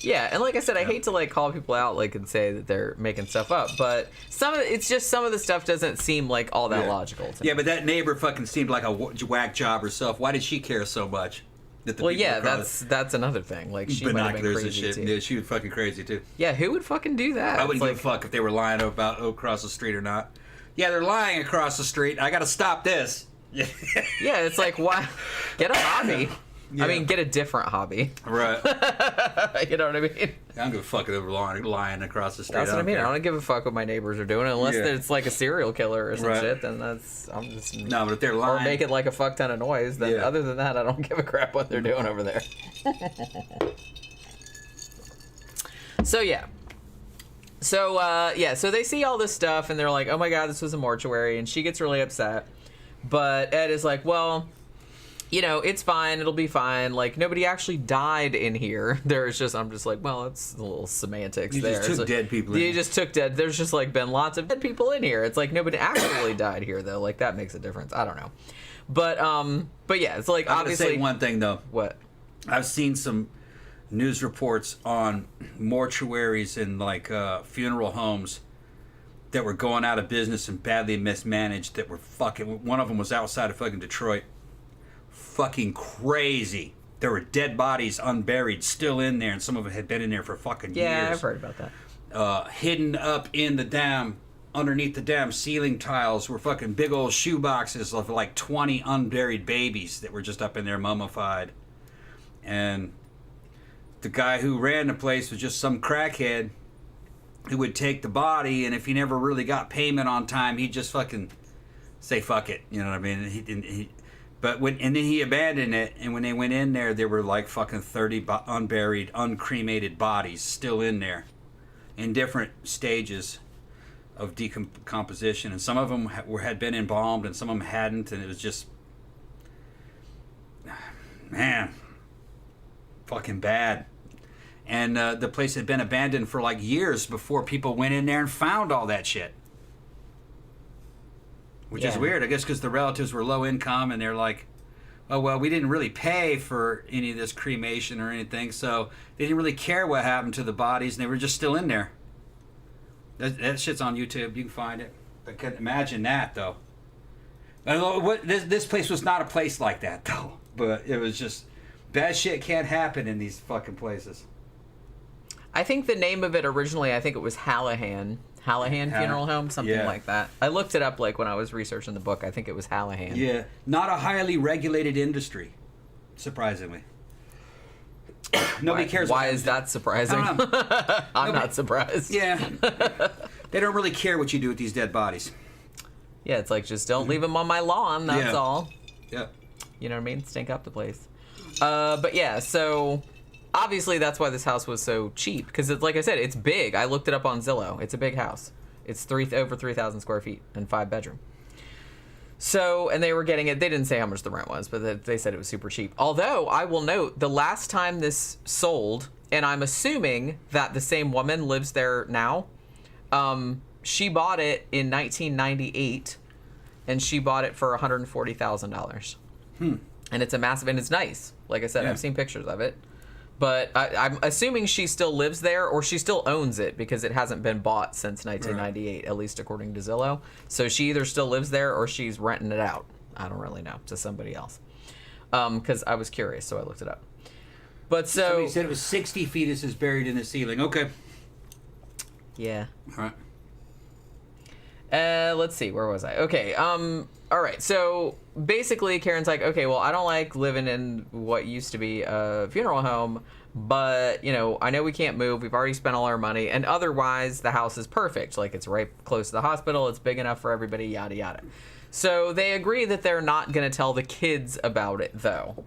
Yeah, and like I said, I hate to like call people out like and say that they're making stuff up, but some of the stuff doesn't seem like all that logical to me. Yeah, but that neighbor fucking seemed like a whack job herself. Why did she care so much? Well, yeah, that's another thing. Like, she might have been crazy and shit. too. Yeah, she was fucking crazy too. Yeah, who would fucking do that? I wouldn't give a fuck if they were lying about across the street or not. Yeah, they're lying across the street. I got to stop this. Yeah, it's like, why? Get a hobby. Yeah. I mean, get a different hobby. Right. You know what I mean? I don't give a fuck if they're lying across the street. That's what I mean. Care. I don't give a fuck what my neighbors are doing unless it's like a serial killer or some shit. Then I'm just no. But if they're lying or making like a fuck ton of noise, then other than that, I don't give a crap what they're doing over there. So yeah. So they see all this stuff and they're like, "Oh my god, this was a mortuary," and she gets really upset. But Ed is like, "Well, you know, it's fine. It'll be fine. Like, nobody actually died in here. I'm just like, well, it's a little semantics there. You just took dead people in here. You just took dead. There's just, like, been lots of dead people in here. It's like nobody actually died here, though. Like, that makes a difference. I don't know. But yeah, it's like, obviously. I'm gonna say one thing, though. What? I've seen some news reports on mortuaries and, like, funeral homes that were going out of business and badly mismanaged that were fucking. One of them was outside of fucking Detroit. Fucking crazy. There were dead bodies unburied still in there, and some of them had been in there for fucking years. Yeah, I've heard about that. Hidden up in the dam, underneath the dam ceiling tiles, were fucking big old shoe boxes of like 20 unburied babies that were just up in there mummified. And the guy who ran the place was just some crackhead who would take the body, and if he never really got payment on time, he'd just fucking say fuck it. You know what I mean? And then he abandoned it, and when they went in there were like fucking 30 unburied, uncremated bodies still in there, in different stages of decomposition, and some of them had been embalmed, and some of them hadn't, and it was just, man, fucking bad. And the place had been abandoned for like years before people went in there and found all that shit. Which is weird, I guess, because the relatives were low income, and they're like, "Oh well, we didn't really pay for any of this cremation or anything, so they didn't really care what happened to the bodies, and they were just still in there." That shit's on YouTube. You can find it. I couldn't imagine that, though. This place was not a place like that, though. But it was just bad shit can't happen in these fucking places. I think the name of it originally, I think it was Hallahan Funeral Home, something like that. I looked it up like when I was researching the book. I think it was Hallahan. Yeah, not a highly regulated industry, surprisingly. Nobody cares. Why is that surprising? I'm not surprised. Yeah, they don't really care what you do with these dead bodies. Yeah, it's like, just don't leave them on my lawn. That's all. Yeah. You know what I mean? Stink up the place. But yeah, so obviously that's why this house was so cheap, because it's, like I said, it's big. I looked it up on Zillow. It's a big house. It's over 3,000 square feet and 5-bedroom. So, and they were getting it. They didn't say how much the rent was, but they said it was super cheap. Although I will note, the last time this sold, and I'm assuming that the same woman lives there now. She bought it in 1998, and she bought it for $140,000. And it's a massive, and it's nice. Like I said, I've seen pictures of it. But I'm assuming she still lives there, or she still owns it, because it hasn't been bought since 1998, at least according to Zillow. So she either still lives there, or she's renting it out. I don't really know, to somebody else. Because I was curious, so I looked it up. But so... Somebody said it was 60 fetuses buried in the ceiling. Okay. Yeah. All right. Let's see, where was I? Okay, all right, so basically Karen's like, okay, well, I don't like living in what used to be a funeral home, but, you know, I know we can't move, we've already spent all our money, and otherwise the house is perfect. Like, it's right close to the hospital, it's big enough for everybody, yada yada. So they agree that they're not going to tell the kids about it, though.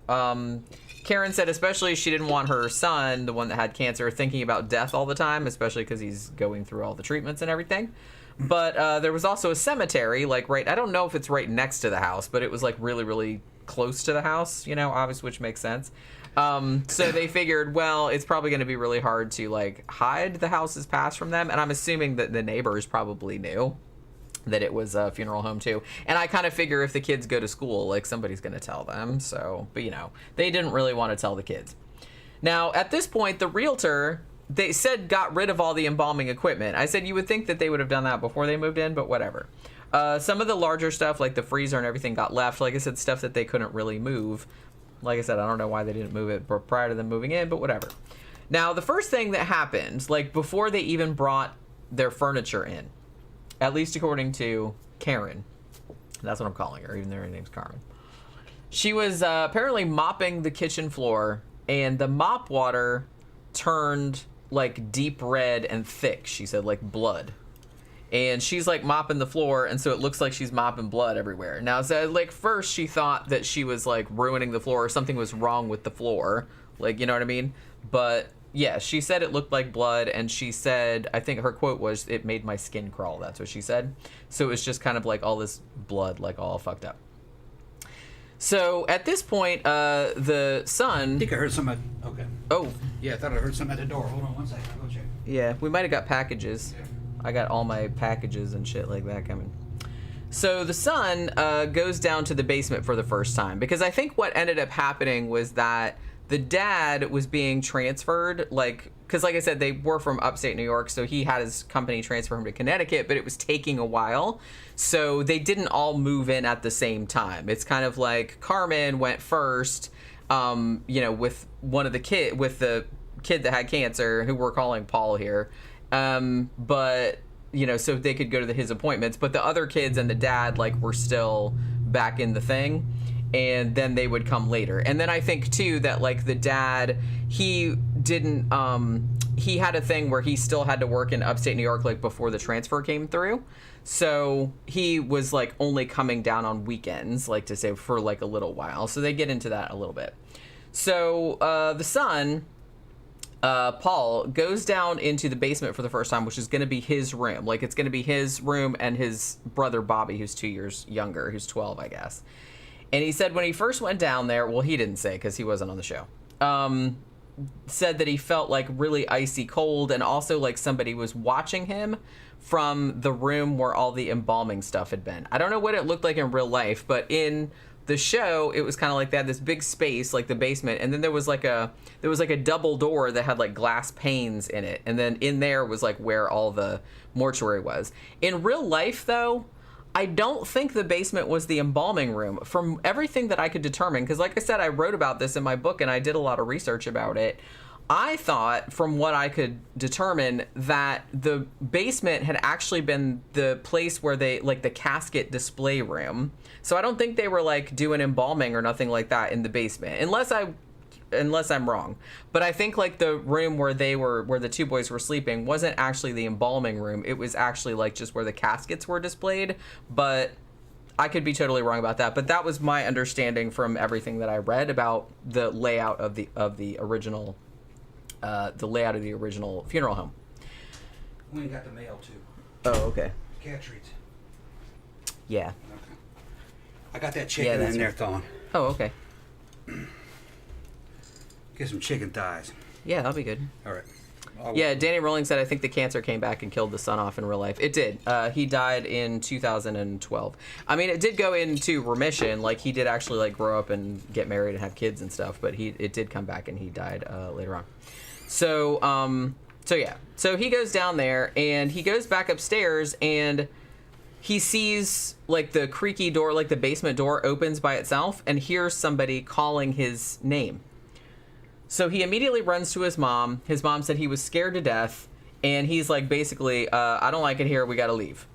Karen said especially she didn't want her son, the one that had cancer, thinking about death all the time, especially because he's going through all the treatments and everything. But there was also a cemetery, like I don't know if it's right next to the house, but it was like really, really close to the house, you know, obviously, which makes sense. So they figured, well, it's probably going to be really hard to like hide the house's past from them. And I'm assuming that the neighbors probably knew that it was a funeral home too. And I kind of figure if the kids go to school, like somebody's going to tell them. So, but you know, they didn't really want to tell the kids. Now, at this point, the realtor, they said got rid of all the embalming equipment. I said you would think that they would have done that before they moved in, but whatever. Some of the larger stuff, like the freezer and everything, got left. Like I said, stuff that they couldn't really move. Like I said, I don't know why they didn't move it prior to them moving in, but whatever. Now, the first thing that happened, like before they even brought their furniture in, at least according to Karen, that's what I'm calling her, even though her name's Carmen. She was apparently mopping the kitchen floor, and the mop water turned like deep red and thick, she said, like blood. And she's like mopping the floor, and so it looks like she's mopping blood everywhere. Now, so like first she thought that she was like ruining the floor, or something was wrong with the floor, like, you know what I mean? But yeah, she said it looked like blood, and she said, I think her quote was, "It made my skin crawl." That's what she said. So it was just kind of like all this blood, like all fucked up. So at this point, the son... I think I heard something. Okay. Oh. Yeah, I thought I heard something at the door. Hold on one second. I'll go check. Yeah, we might have got packages. Yeah. I got all my packages and shit like that coming. So the son goes down to the basement for the first time, because I think what ended up happening was that the dad was being transferred, like, because like I said, they were from upstate New York, so he had his company transfer him to Connecticut, but it was taking a while. So they didn't all move in at the same time. It's kind of like Carmen went first, you know, with the kid that had cancer, who we're calling Paul here. But, you know, so they could go to his appointments, but the other kids and the dad, like, were still back in the thing, and then they would come later. And then I think too that like the dad, he didn't, he had a thing where he still had to work in upstate New York, like before the transfer came through. So he was like only coming down on weekends, like to say, for like a little while. So they get into that a little bit. So the son, Paul, goes down into the basement for the first time, which is going to be his room. Like, it's going to be his room and his brother Bobby, who's 2 years younger, who's 12, I guess. And he said when he first went down there, well, he didn't say because he wasn't on the show, said that he felt like really icy cold, and also like somebody was watching him from the room where all the embalming stuff had been. I don't know what it looked like in real life, but in the show, it was kind of like they had this big space, like the basement, and then there was like a double door that had like glass panes in it, and then in there was like where all the mortuary was. In real life, though, I don't think the basement was the embalming room, from everything that I could determine, because like I said, I wrote about this in my book and I did a lot of research about it. I thought, from what I could determine, that the basement had actually been the place where they, like, the casket display room. So I don't think they were, like, doing embalming or nothing like that in the basement, unless I'm wrong. But I think, like, the room where the two boys were sleeping wasn't actually the embalming room. It was actually, like, just where the caskets were displayed. But I could be totally wrong about that. But that was my understanding from everything that I read about the layout of the original. The layout of the original funeral home. We got the mail too. Oh, okay. Cat treats. Yeah. Okay. I got that chicken in there thawing. Oh, okay. Get some chicken thighs. Yeah, that'll be good. All right. Yeah, Danny Rowling said, I think the cancer came back and killed the son off in real life. It did. He died in 2012. I mean, it did go into remission. Like, he did actually, like, grow up and get married and have kids and stuff, but it did come back and he died later on. So yeah. So he goes down there and he goes back upstairs and he sees, like, the creaky door, like the basement door opens by itself and hears somebody calling his name. So he immediately runs to his mom. His mom said he was scared to death, and he's like, basically, I don't like it here, we gotta leave.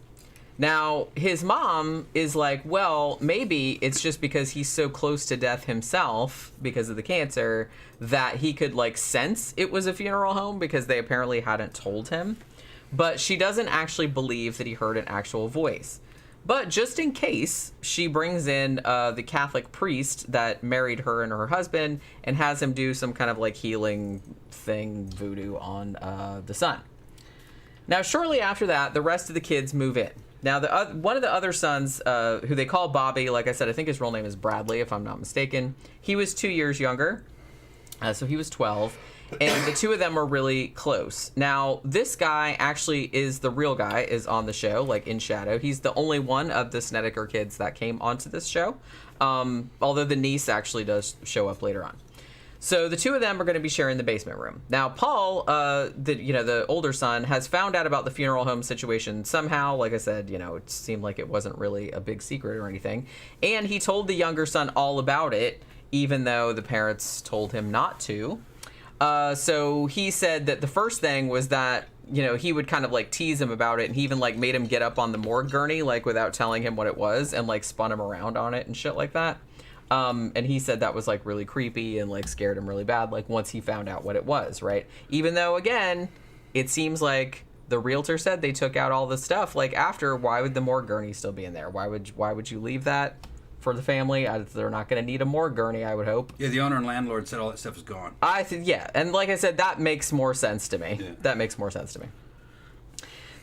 Now, his mom is like, well, maybe it's just because he's so close to death himself because of the cancer that he could, like, sense it was a funeral home because they apparently hadn't told him. But she doesn't actually believe that he heard an actual voice. But just in case, she brings in the Catholic priest that married her and her husband and has him do some kind of, like, healing thing, voodoo, on the son. Now, shortly after that, the rest of the kids move in. Now, one of the other sons, who they call Bobby, like I said, I think his real name is Bradley, if I'm not mistaken. He was 2 years younger, so he was 12. And the two of them were really close. Now, this guy actually is the real guy, is on the show, like, in shadow. He's the only one of the Snedeker kids that came onto this show, although the niece actually does show up later on. So the two of them are going to be sharing the basement room. Now, Paul, the older son, has found out about the funeral home situation somehow. Like I said, it seemed like it wasn't really a big secret or anything. And he told the younger son all about it, even though the parents told him not to. So he said that the first thing was that, he would kind of, like, tease him about it, and he even, like, made him get up on the morgue gurney, like, without telling him what it was, and, like, spun him around on it and shit like that. And he said that was, like, really creepy and, like, scared him really bad, like, once he found out what it was, right? Even though, again, it seems like the realtor said they took out all the stuff, like, after. Why would the morgue gurney still be in there? Why would you leave that for the family? They're not going to need a morgue gurney, I would hope. Yeah, the owner and landlord said all that stuff is gone. Yeah, and like I said, that makes more sense to me. Yeah. That makes more sense to me.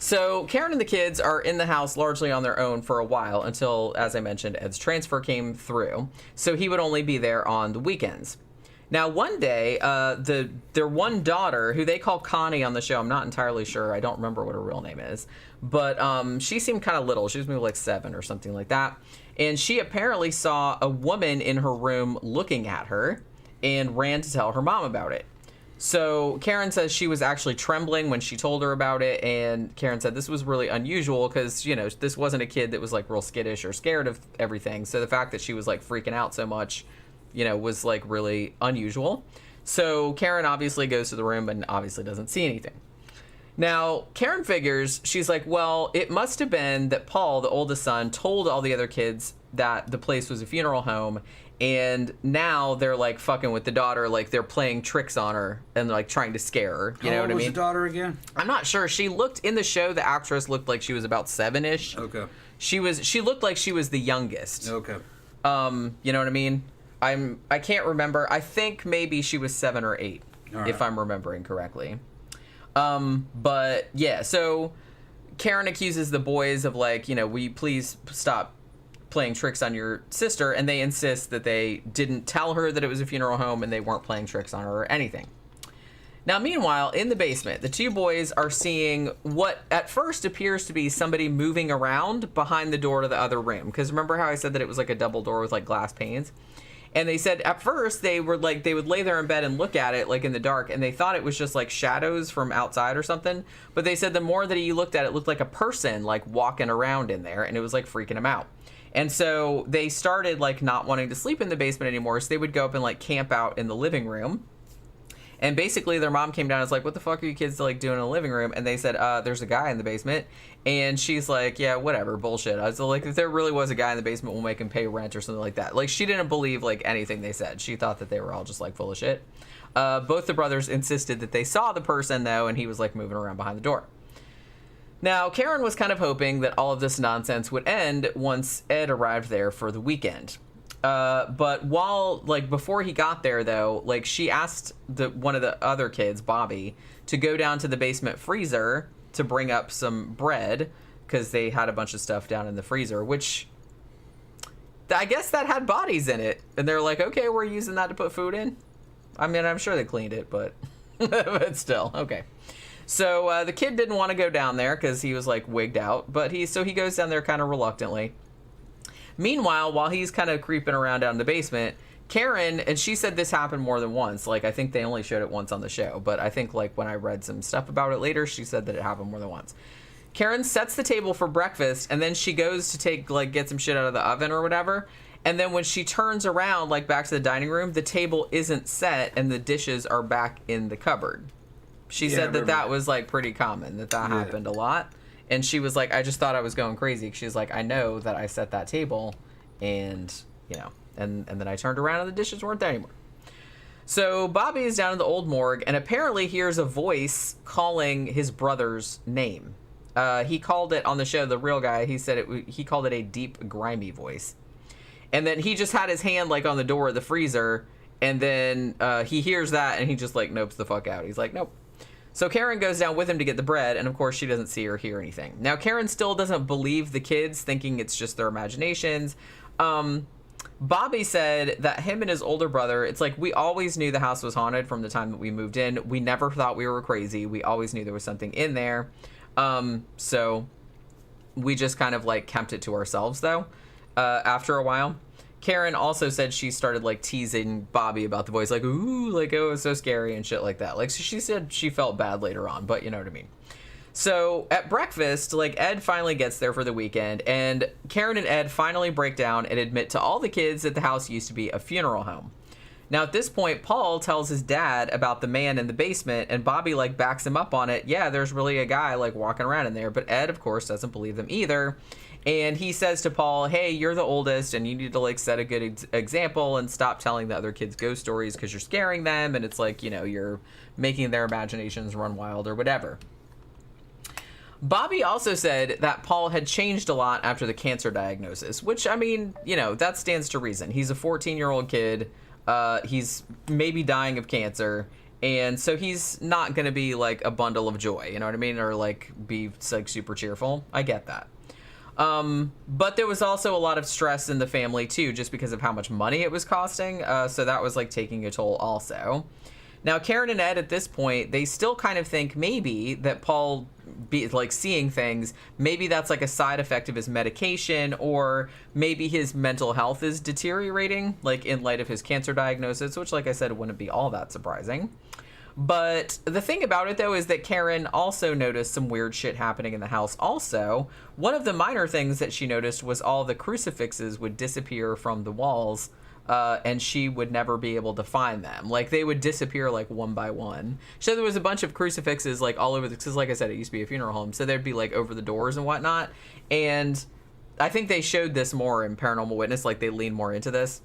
So Karen and the kids are in the house largely on their own for a while until, as I mentioned, Ed's transfer came through. So he would only be there on the weekends. Now, one day, their one daughter, who they call Connie on the show, I'm not entirely sure. I don't remember what her real name is. But she seemed kind of little. She was maybe like 7 or something like that. And she apparently saw a woman in her room looking at her and ran to tell her mom about it. So Karen says she was actually trembling when she told her about it. And Karen said this was really unusual because, this wasn't a kid that was, like, real skittish or scared of everything. So the fact that she was, like, freaking out so much, was, like, really unusual. So Karen obviously goes to the room and obviously doesn't see anything. Now, Karen figures, she's like, well, it must have been that Paul, the oldest son, told all the other kids that the place was a funeral home, and now they're, like, fucking with the daughter, like, they're playing tricks on her and, like, trying to scare her. You know what I mean? How old was the daughter again? I'm not sure. She looked, in the show, the actress looked like she was about 7-ish. Okay. She looked like she was the youngest. Okay. You know what I mean? I can't remember. I think maybe she was 7 or 8, if I'm remembering correctly. But yeah, so Karen accuses the boys of, like, will you please stop playing tricks on your sister? And they insist that they didn't tell her that it was a funeral home and they weren't playing tricks on her or anything. Now, meanwhile, in the basement, the two boys are seeing what at first appears to be somebody moving around behind the door to the other room. Because remember how I said that it was like a double door with, like, glass panes? And they said at first they were like, they would lay there in bed and look at it, like, in the dark, and they thought it was just, like, shadows from outside or something. But they said the more that he looked at it, it looked like a person, like, walking around in there, and it was, like, freaking him out. And so they started, like, not wanting to sleep in the basement anymore, so they would go up and, like, camp out in the living room. And basically their mom came down and was like, what the fuck are you kids, like, doing in the living room? And they said, there's a guy in the basement. And she's like, yeah, whatever, bullshit. I was like, if there really was a guy in the basement, we'll make him pay rent or something like that. Like, she didn't believe, like, anything they said. She thought that they were all just, like, full of shit. Both the brothers insisted that they saw the person, though, and he was, like, moving around behind the door. Now, Karen was kind of hoping that all of this nonsense would end once Ed arrived there for the weekend. But before he got there, though, like, she asked one of the other kids, Bobby, to go down to the basement freezer to bring up some bread, because they had a bunch of stuff down in the freezer, which I guess that had bodies in it. And they're like, okay, we're using that to put food in. I mean, I'm sure they cleaned it, but But still, okay. So the kid didn't want to go down there because he was like wigged out, but he goes down there kind of reluctantly. Meanwhile, while he's kind of creeping around down in the basement, Karen, and she said this happened more than once. Like, I think they only showed it once on the show, but I think like when I read some stuff about it later, she said that it happened more than once. Karen sets the table for breakfast, and then she goes to get some shit out of the oven or whatever. And then when she turns around, like back to the dining room, the table isn't set and the dishes are back in the cupboard. She said that was like pretty common, that happened a lot. And she was like, I just thought I was going crazy. She's like, I know that I set that table, and, you know, and then I turned around and the dishes weren't there anymore. So Bobby is down in the old morgue and apparently hears a voice calling his brother's name. He called it on the show, the real guy, he said he called it a deep, grimy voice. And then he just had his hand like on the door of the freezer, and then he hears that and he just like nopes the fuck out. He's like, nope. So Karen goes down with him to get the bread, and of course she doesn't see or hear anything. Now Karen still doesn't believe the kids, thinking it's just their imaginations. Bobby said that him and his older brother, it's like, we always knew the house was haunted from the time that we moved in. We never thought we were crazy. We always knew there was something in there. So we just kind of like kept it to ourselves though, after a while. Karen also said she started like teasing Bobby about the voice, like, ooh, like, oh, it was so scary and shit like that. Like, so she said she felt bad later on, but you know what I mean. So at breakfast, like, Ed finally gets there for the weekend, and Karen and Ed finally break down and admit to all the kids that the house used to be a funeral home. Now at this point, Paul tells his dad about the man in the basement, and Bobby like backs him up on it. Yeah, there's really a guy like walking around in there, but Ed of course doesn't believe them either. And he says to Paul, hey, you're the oldest and you need to like set a good example and stop telling the other kids ghost stories because you're scaring them, and it's like, you know, you're making their imaginations run wild or whatever. Bobby also said that Paul had changed a lot after the cancer diagnosis, which, I mean, you know, that stands to reason. He's a 14-year-old kid. He's maybe dying of cancer, and so he's not going to be like a bundle of joy, you know what I mean? Or like be like super cheerful. I get that. But there was also a lot of stress in the family too, just because of how much money it was costing. So that was like taking a toll also. Now, Karen and Ed at this point, they still kind of think maybe that Paul be like seeing things, maybe that's like a side effect of his medication, or maybe his mental health is deteriorating, like in light of his cancer diagnosis, which, like I said, wouldn't be all that surprising. But the thing about it, though, is that Karen also noticed some weird shit happening in the house also. One of the minor things that she noticed was all the crucifixes would disappear from the walls, and she would never be able to find them. Like, they would disappear, like, one by one. So there was a bunch of crucifixes, like, all over the... Because, like I said, it used to be a funeral home, so they'd be, like, over the doors and whatnot. And I think they showed this more in Paranormal Witness, like, they leaned more into this.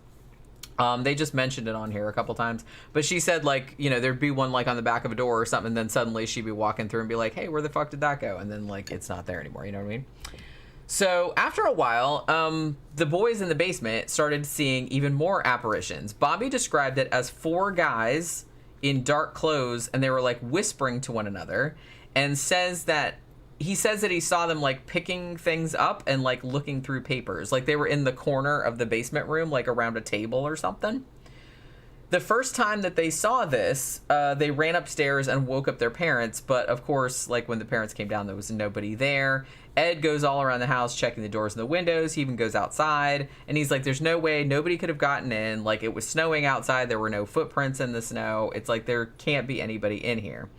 They just mentioned it on here a couple times. But she said, like, you know, there'd be one, like, on the back of a door or something, and then suddenly she'd be walking through and be like, hey, where the fuck did that go? And then, like, it's not there anymore, you know what I mean? So after a while, the boys in the basement started seeing even more apparitions. Bobby described it as 4 guys in dark clothes, and they were, like, whispering to one another, and says that he saw them like picking things up and like looking through papers, like they were in the corner of the basement room, like around a table or something. The first time that they saw this, they ran upstairs and woke up their parents, but of course, like when the parents came down, there was nobody there. Ed goes all around the house checking the doors and the windows. He even goes outside, and he's like, there's no way, nobody could have gotten in. Like, it was snowing outside, there were no footprints in the snow. It's like there can't be anybody in here.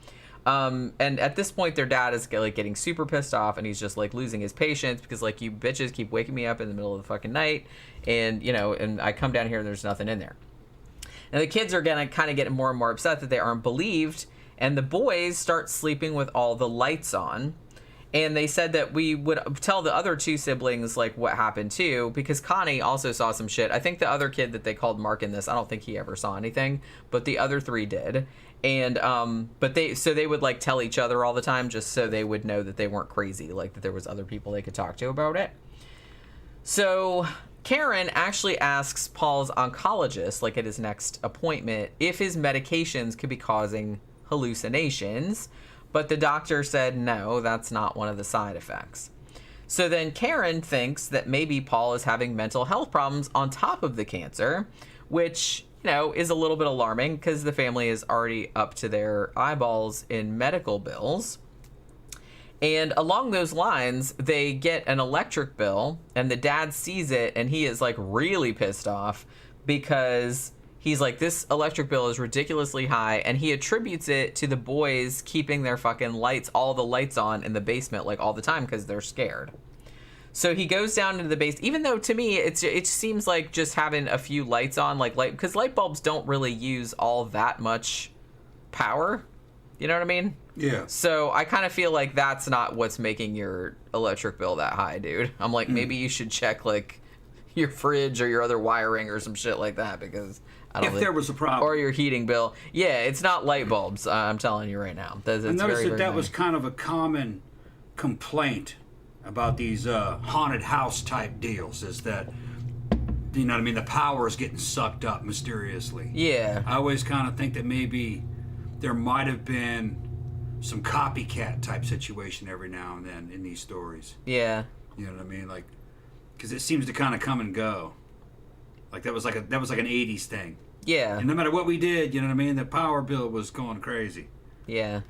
And at this point, their dad is like getting super pissed off, and he's just like losing his patience because like, you bitches keep waking me up in the middle of the fucking night, and you know, and I come down here and there's nothing in there. And the kids are gonna kind of get more and more upset that they aren't believed, and the boys start sleeping with all the lights on. And they said that we would tell the other 2 siblings like what happened too, because Connie also saw some shit. I think the other kid that they called Mark in this, I don't think he ever saw anything, but the other 3 did. And but they would like tell each other all the time, just so they would know that they weren't crazy, like that there was other people they could talk to about it. So Karen actually asks Paul's oncologist, like at his next appointment, if his medications could be causing hallucinations, but the doctor said no, that's not one of the side effects. So then Karen thinks that maybe Paul is having mental health problems on top of the cancer, which, is a little bit alarming because the family is already up to their eyeballs in medical bills. And along those lines, they get an electric bill, and the dad sees it, and he is, like, really pissed off because he's like, this electric bill is ridiculously high, and he attributes it to the boys keeping their fucking lights, all the lights on in the basement, like, all the time because they're scared. So he goes down into the base, even though to me it seems like just having a few lights on, like because light bulbs don't really use all that much power. You know what I mean? Yeah. So I kind of feel like that's not what's making your electric bill that high, dude. I'm like, maybe you should check like your fridge or your other wiring or some shit like that, because I don't if there was a problem. Or your heating bill. Yeah, it's not light bulbs. I'm telling you right now. I noticed that was kind of a common complaint about these haunted house type deals, is that, you know what I mean, the power is getting sucked up mysteriously. Yeah. I always kind of think that maybe there might have been some copycat type situation every now and then in these stories. Yeah. You know what I mean? Like, because it seems to kind of come and go. Like that was like an 80s thing. Yeah. And no matter what we did, you know what I mean, the power bill was going crazy. Yeah.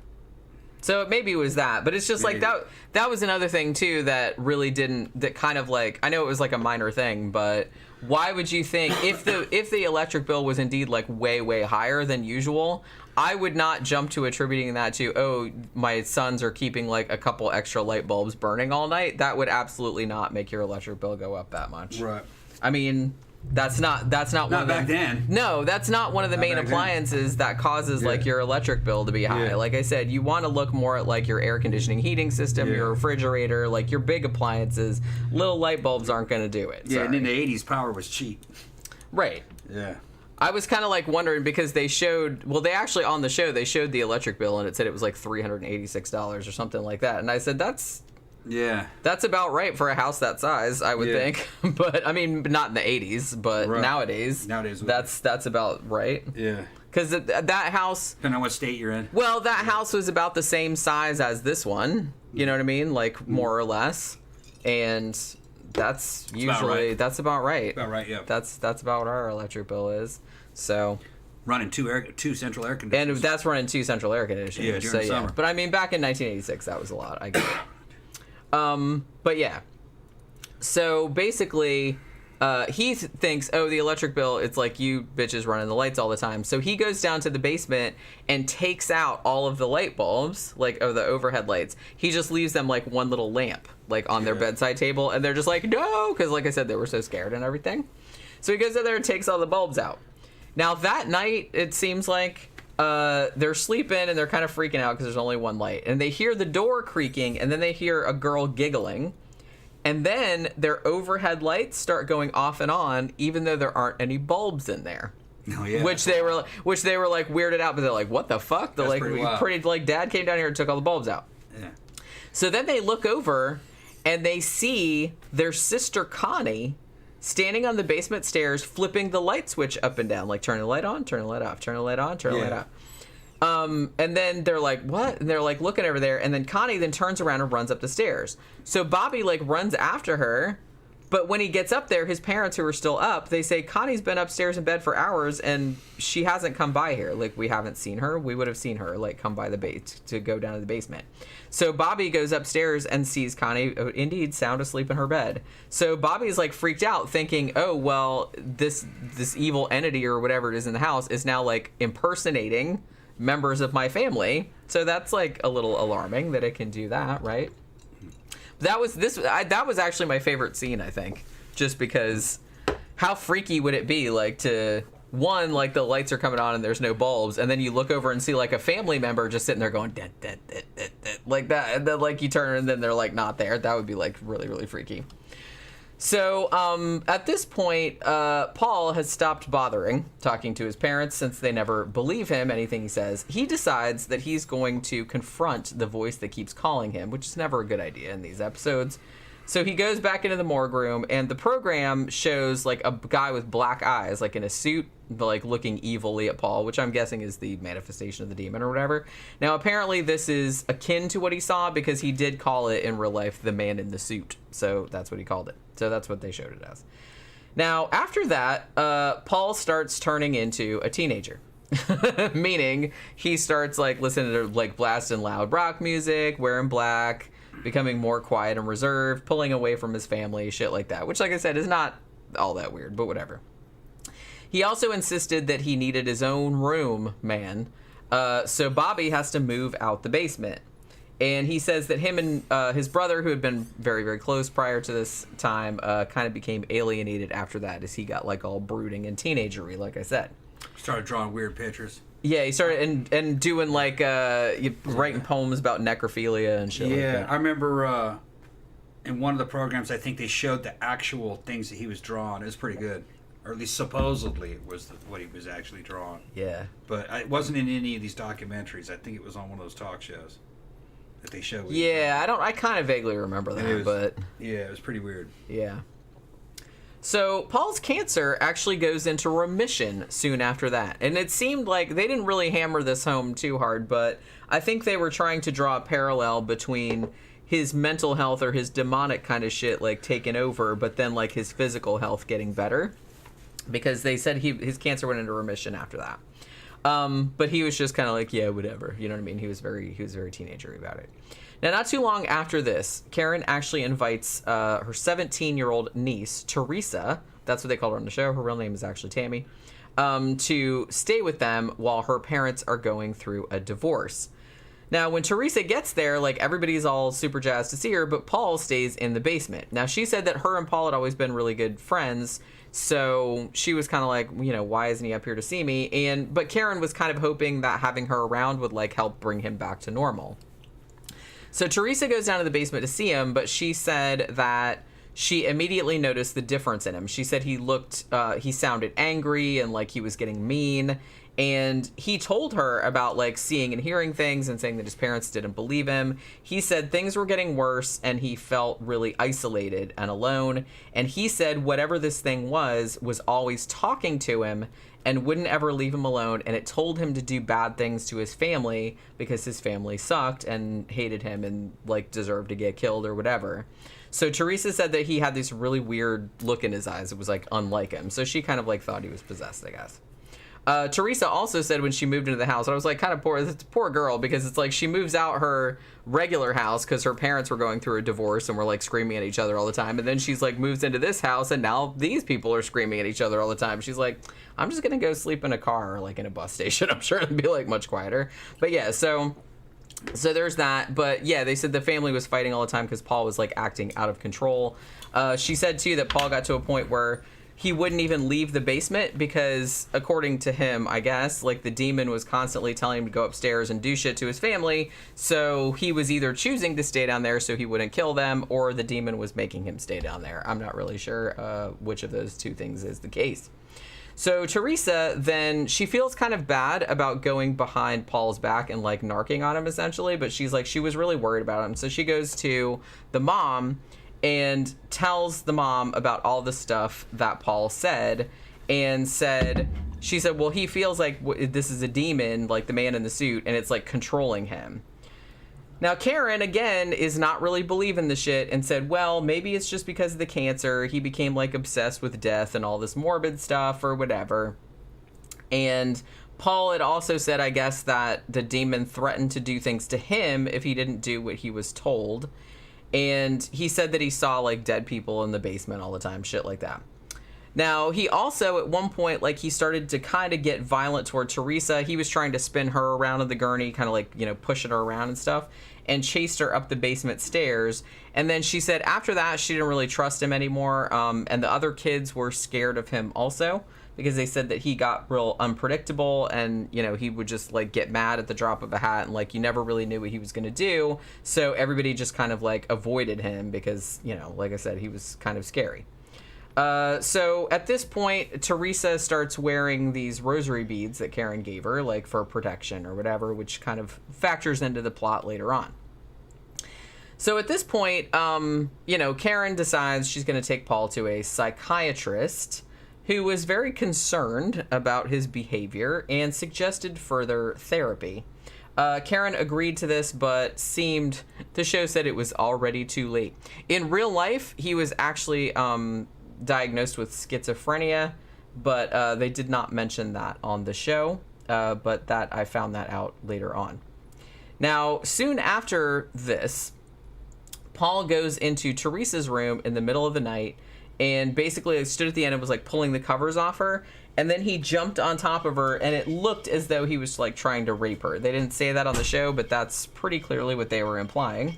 So maybe it was that, but it's just like that was another thing too that really that kind of like, I know it was like a minor thing, but why would you think if the electric bill was indeed like way higher than usual, I would not jump to attributing that to, oh, my sons are keeping like a couple extra light bulbs burning all night. That would absolutely not make your electric bill go up that much. Right. I mean, that's not one of back then. No, that's not one of the main appliances that causes like your electric bill to be high. Yeah. Like I said, you want to look more at like your air conditioning heating system, your refrigerator, like your big appliances. Little light bulbs aren't going to do it. Yeah, Sorry. and in the 80s, power was cheap. Right. Yeah. I was kind of like wondering because they actually on the show, they showed the electric bill and it said it was like $386 or something like that. And I said, that's about right for a house that size, I would think. But I mean, not in the 80s, but nowadays that's about right. Yeah. Because that house, depending on what state you're in. Well, that house was about the same size as this one. You know what I mean? Like more or less. And that's usually that's about right. About right, yeah. That's about what our electric bill is. So running two central air conditioners. And that's running 2 central air conditioners. Yeah, during summer. But I mean, back in 1986, that was a lot. I get it. But yeah. So basically, he thinks, oh, the electric bill, it's like you bitches running the lights all the time. So he goes down to the basement and takes out all of the light bulbs, like the overhead lights. He just leaves them like one little lamp, like on their bedside table. And they're just like, no, because like I said, they were so scared and everything. So he goes in there and takes all the bulbs out. Now that night, it seems like they're sleeping and they're kind of freaking out because there's only one light. And they hear the door creaking and then they hear a girl giggling. And then their overhead lights start going off and on, even though there aren't any bulbs in there. Oh yeah. Which they were like weirded out, but they're like, "What the fuck?" They're like, "Pretty like Dad came down here and took all the bulbs out." Yeah. So then they look over, and they see their sister Connie standing on the basement stairs, flipping the light switch up and down, like turn the light on, turn the light off, turn the light on, turn the light off. And then they're like, what? And they're like looking over there. And then Connie then turns around and runs up the stairs. So Bobby like runs after her. But when he gets up there, his parents who are still up, they say, Connie's been upstairs in bed for hours and she hasn't come by here. Like, we haven't seen her. We would have seen her like come by the base to go down to the basement. So Bobby goes upstairs and sees Connie indeed sound asleep in her bed. So Bobby's like freaked out thinking, oh, well, this evil entity or whatever it is in the house is now like impersonating members of my family. So that's like a little alarming that it can do that, right? That was actually my favorite scene, I think, just because how freaky would it be like to one, like the lights are coming on and there's no bulbs, and then you look over and see like a family member just sitting there going dead, like that, and then like you turn and then they're like not there. That would be like really, really freaky. So at this point, Paul has stopped bothering talking to his parents since they never believe him, anything he says. He decides that he's going to confront the voice that keeps calling him, which is never a good idea in these episodes. So he goes back into the morgue room, and the program shows like a guy with black eyes, like in a suit, like looking evilly at Paul, which I'm guessing is the manifestation of the demon or whatever. Now, apparently this is akin to what he saw because he did call it in real life the man in the suit. So that's what he called it. So that's what they showed it as. Now, after that, Paul starts turning into a teenager. Meaning, he starts, like, listening to, like, blasting loud rock music, wearing black, becoming more quiet and reserved, pulling away from his family, shit like that. Which, like I said, is not all that weird, but whatever. He also insisted that he needed his own room, man. So Bobby has to move out the basement. And he says that him and his brother, who had been very, very close prior to this time, kind of became alienated after that as he got, like, all brooding and teenagery, like I said. Started drawing weird pictures. Yeah, he started and doing, like, writing poems about necrophilia and shit like that. Yeah, I remember in one of the programs, I think they showed the actual things that he was drawing. It was pretty good. Or at least supposedly it was what he was actually drawing. Yeah. But it wasn't in any of these documentaries. I think it was on one of those talk shows that they showed. Yeah, I kind of vaguely remember that, but... Yeah, it was pretty weird. Yeah. So Paul's cancer actually goes into remission soon after that. And it seemed like they didn't really hammer this home too hard, but I think they were trying to draw a parallel between his mental health or his demonic kind of shit, like, taking over, but then, like, his physical health getting better. Because they said his cancer went into remission after that. But he was just kind of like, yeah, whatever. You know what I mean? He was very teenagery about it. Now, not too long after this, Karen actually invites her 17-year-old niece, Teresa, that's what they call her on the show, her real name is actually Tammy, to stay with them while her parents are going through a divorce. Now, when Teresa gets there, like, everybody's all super jazzed to see her, but Paul stays in the basement. Now, she said that her and Paul had always been really good friends, so she was kind of like, you know, why isn't he up here to see me? But Karen was kind of hoping that having her around would, like, help bring him back to normal. So Teresa goes down to the basement to see him, but she said that she immediately noticed the difference in him. She said he sounded angry and like he was getting mean. And he told her about, like, seeing and hearing things and saying that his parents didn't believe him. He said things were getting worse and he felt really isolated and alone. And he said whatever this thing was always talking to him and wouldn't ever leave him alone. And it told him to do bad things to his family because his family sucked and hated him and, like, deserved to get killed or whatever. So Teresa said that he had this really weird look in his eyes. It was, like, unlike him. So she kind of, like, thought he was possessed, I guess. Teresa also said when she moved into the house, I was like, kind of poor girl, because it's like she moves out her regular house because her parents were going through a divorce and were, like, screaming at each other all the time. And then she's, like, moves into this house and now these people are screaming at each other all the time. She's like, I'm just going to go sleep in a car or, like, in a bus station. I'm sure it'd be, like, much quieter. But yeah, so there's that. But yeah, they said the family was fighting all the time because Paul was, like, acting out of control. She said too that Paul got to a point where he wouldn't even leave the basement because, according to him, I guess, like, the demon was constantly telling him to go upstairs and do shit to his family. So he was either choosing to stay down there so he wouldn't kill them, or the demon was making him stay down there. I'm not really sure which of those two things is the case. So Teresa, then, she feels kind of bad about going behind Paul's back and, like, narking on him, essentially. But she's like, she was really worried about him. So she goes to the mom and tells the mom about all the stuff that Paul said, and she said, well, he feels like this is a demon, like the man in the suit, and it's, like, controlling him. Now, Karen, again, is not really believing the shit and said, well, maybe it's just because of the cancer. He became, like, obsessed with death and all this morbid stuff or whatever. And Paul had also said, I guess, that the demon threatened to do things to him if he didn't do what he was told. And he said that he saw, like, dead people in the basement all the time, shit like that. Now, he also, at one point, like, he started to kind of get violent toward Teresa. He was trying to spin her around in the gurney, kind of, like, you know, pushing her around and stuff, and chased her up the basement stairs. And then she said after that, she didn't really trust him anymore. And the other kids were scared of him also, because they said that he got real unpredictable and, you know, he would just, like, get mad at the drop of a hat and, like, you never really knew what he was going to do. So everybody just kind of, like, avoided him because, you know, like I said, he was kind of scary. So at this point, Teresa starts wearing these rosary beads that Karen gave her, like, for protection or whatever, which kind of factors into the plot later on. So at this point, you know, Karen decides she's going to take Paul to a psychiatrist who was very concerned about his behavior and suggested further therapy. Karen agreed to this, but the show said it was already too late. In real life, he was actually diagnosed with schizophrenia, but they did not mention that on the show. But that I found that out later on. Now, soon after this, Paul goes into Teresa's room in the middle of the night and basically stood at the end and was like pulling the covers off her. And then he jumped on top of her, and it looked as though he was like trying to rape her. They didn't say that on the show, but that's pretty clearly what they were implying.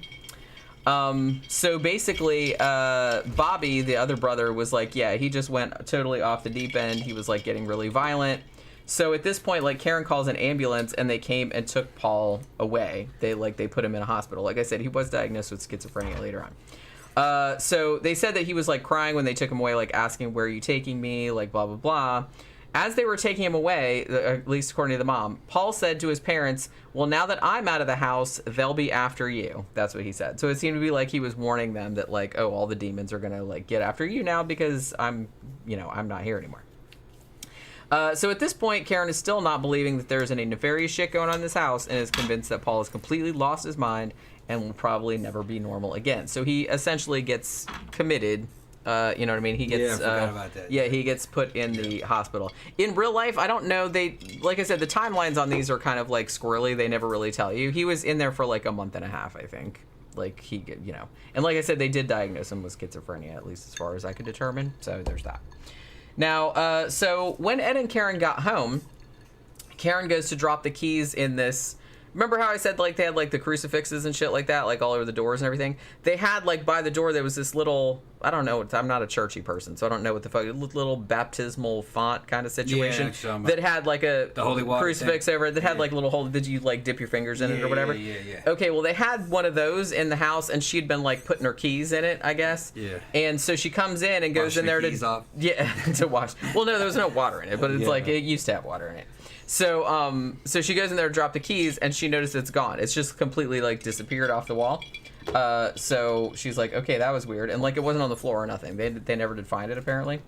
So basically, Bobby, the other brother, was like, yeah, he just went totally off the deep end. He was like getting really violent. So at this point, like, Karen calls an ambulance, and they came and took Paul away. They put him in a hospital. Like I said, he was diagnosed with schizophrenia later on. So they said that he was like crying when they took him away, like asking, "Where are you taking me?" Like blah blah blah. As they were taking him away, at least according to the mom, Paul said to his parents, "Well, now that I'm out of the house, they'll be after you." That's what he said. So it seemed to be like he was warning them that like, oh, all the demons are gonna like get after you now because I'm not here anymore. So at this point, Karen is still not believing that there's any nefarious shit going on in this house and is convinced that Paul has completely lost his mind and will probably never be normal again. So he essentially gets committed. You know what I mean? He gets, I forgot about that. Yeah, he gets put in the hospital. In real life, I don't know. Like I said, the timelines on these are kind of like squirrely. They never really tell you. He was in there for like a month and a half, I think. Like and like I said, they did diagnose him with schizophrenia, at least as far as I could determine. So there's that. Now, so when Ed and Karen got home, Karen goes to drop the keys in this. Remember how I said like they had like the crucifixes and shit like that, like all over the doors and everything? They had like by the door there was this little, I don't know, I'm not a churchy person, so I don't know what the fuck, little baptismal font kind of situation that had like the holy water crucifix thing over it that had like a little hole. Did you like dip your fingers in it or whatever? Yeah. Okay, well they had one of those in the house and she'd been like putting her keys in it, I guess. Yeah. And so she comes in and goes in there to wash. Well, no, there was no water in it, but it's like it used to have water in it. So she goes in there to drop the keys, and she noticed it's gone. It's just completely, like, disappeared off the wall. So she's like, okay, that was weird. And, like, it wasn't on the floor or nothing. They never did find it, apparently.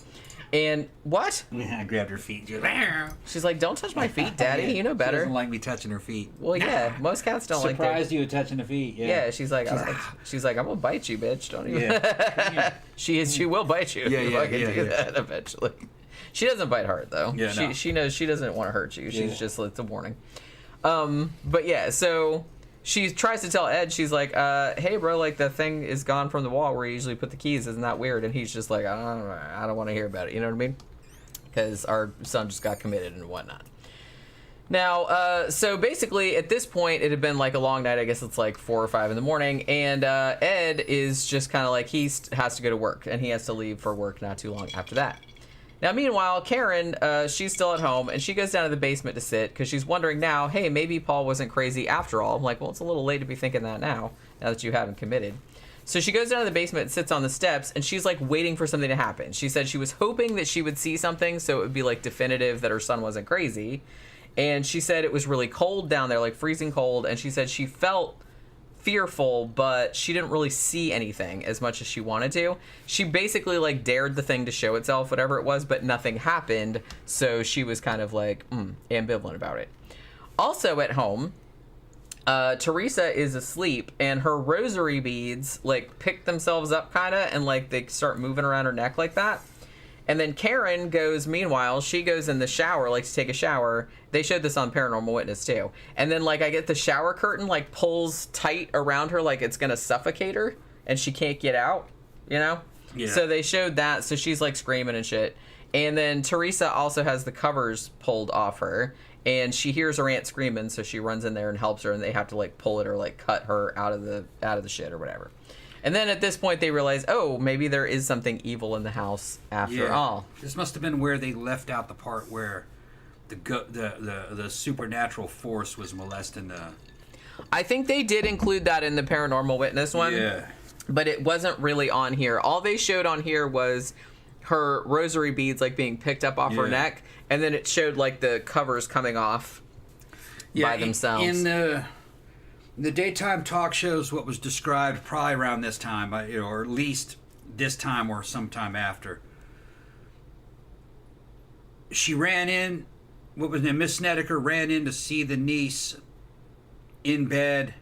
And, what? I grabbed her feet. She's like, don't touch my feet, Daddy. You know better. She doesn't like me touching her feet. Well, yeah, most cats don't like that. Surprised you touching the feet, yeah. She's like, I'm gonna bite you, bitch. Don't even. Yeah. She will bite you. Do that eventually. She doesn't bite hard though. Yeah, she knows she doesn't want to hurt you. She's just it's a warning. But yeah, so she tries to tell Ed. She's like, "Hey, bro, like the thing is gone from the wall where you usually put the keys. Isn't that weird?" And he's just like, "I don't want to hear about it." You know what I mean? Because our son just got committed and whatnot. Now, so basically at this point, it had been like a long night. I guess it's like 4 or 5 in the morning, and Ed is just kind of like he has to go to work, and he has to leave for work not too long after that. Now, meanwhile, Karen, she's still at home, and she goes down to the basement to sit, because she's wondering now, hey, maybe Paul wasn't crazy after all. I'm like, well, it's a little late to be thinking that now that you haven't committed. So she goes down to the basement and sits on the steps, and she's, like, waiting for something to happen. She said she was hoping that she would see something, so it would be, like, definitive that her son wasn't crazy. And she said it was really cold down there, like, freezing cold, and she said she felt fearful, but she didn't really see anything as much as she wanted to. She basically like dared the thing to show itself, whatever it was, but nothing happened, so she was kind of like ambivalent about it. Also at home, Teresa is asleep, and her rosary beads like pick themselves up kind of, and like they start moving around her neck like that. And then Karen goes, meanwhile, she goes in the shower, like to take a shower. They showed this on Paranormal Witness too. And then like I get the shower curtain like pulls tight around her like it's gonna suffocate her and she can't get out, you know? Yeah. So they showed that, so she's like screaming and shit. And then Teresa also has the covers pulled off her, and she hears her aunt screaming, so she runs in there and helps her, and they have to like pull it or like cut her out of the shit or whatever. And then at this point they realize, oh, maybe there is something evil in the house after all. This must have been where they left out the part where the supernatural force was molesting the... I think they did include that in the Paranormal Witness one. Yeah. But it wasn't really on here. All they showed on here was her rosary beads like being picked up off her neck, and then it showed like the covers coming off by themselves. In the daytime talk shows, what was described probably around this time, or at least this time or sometime after, she ran in, Miss Snedeker ran in to see the niece in bed,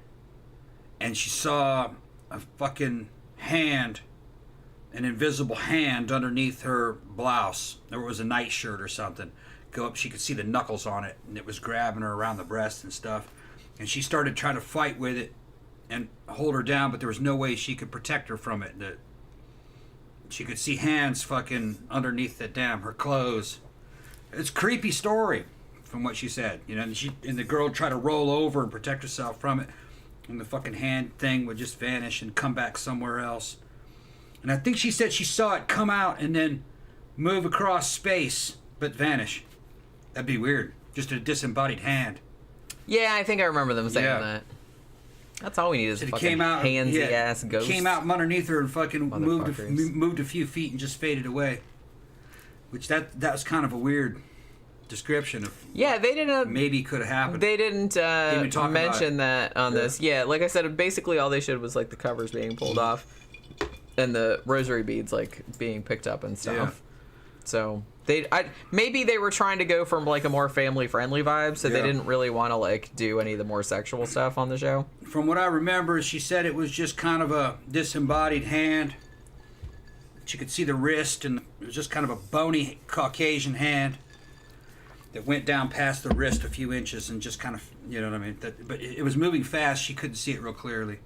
and she saw a fucking hand an invisible hand underneath her blouse. There was a nightshirt or something. Go up, she could see the knuckles on it, and it was grabbing her around the breast and stuff. And she started trying to fight with it and hold her down, but there was no way she could protect her from it. She could see hands fucking underneath her clothes. It's a creepy story, from what she said. You know, and the girl tried to roll over and protect herself from it, and the fucking hand thing would just vanish and come back somewhere else. And I think she said she saw it come out and then move across space, but vanish. That'd be weird. Just a disembodied hand. Yeah, I think I remember them saying that. That's all we need is a fucking handsy ass ghost. Came out from underneath her and fucking moved a few feet and just faded away. Which that was kind of a weird description of. Yeah, they didn't. Maybe could have happened. They didn't mention that on this. Yeah, like I said, basically all they showed was like the covers being pulled off, and the rosary beads like being picked up and stuff. Yeah. So maybe they were trying to go from like a more family friendly vibe, so they didn't really want to like do any of the more sexual stuff on the show. From what I remember, she said it was just kind of a disembodied hand. She could see the wrist, and it was just kind of a bony Caucasian hand that went down past the wrist a few inches and just kind of, you know what I mean? But it was moving fast. She couldn't see it real clearly.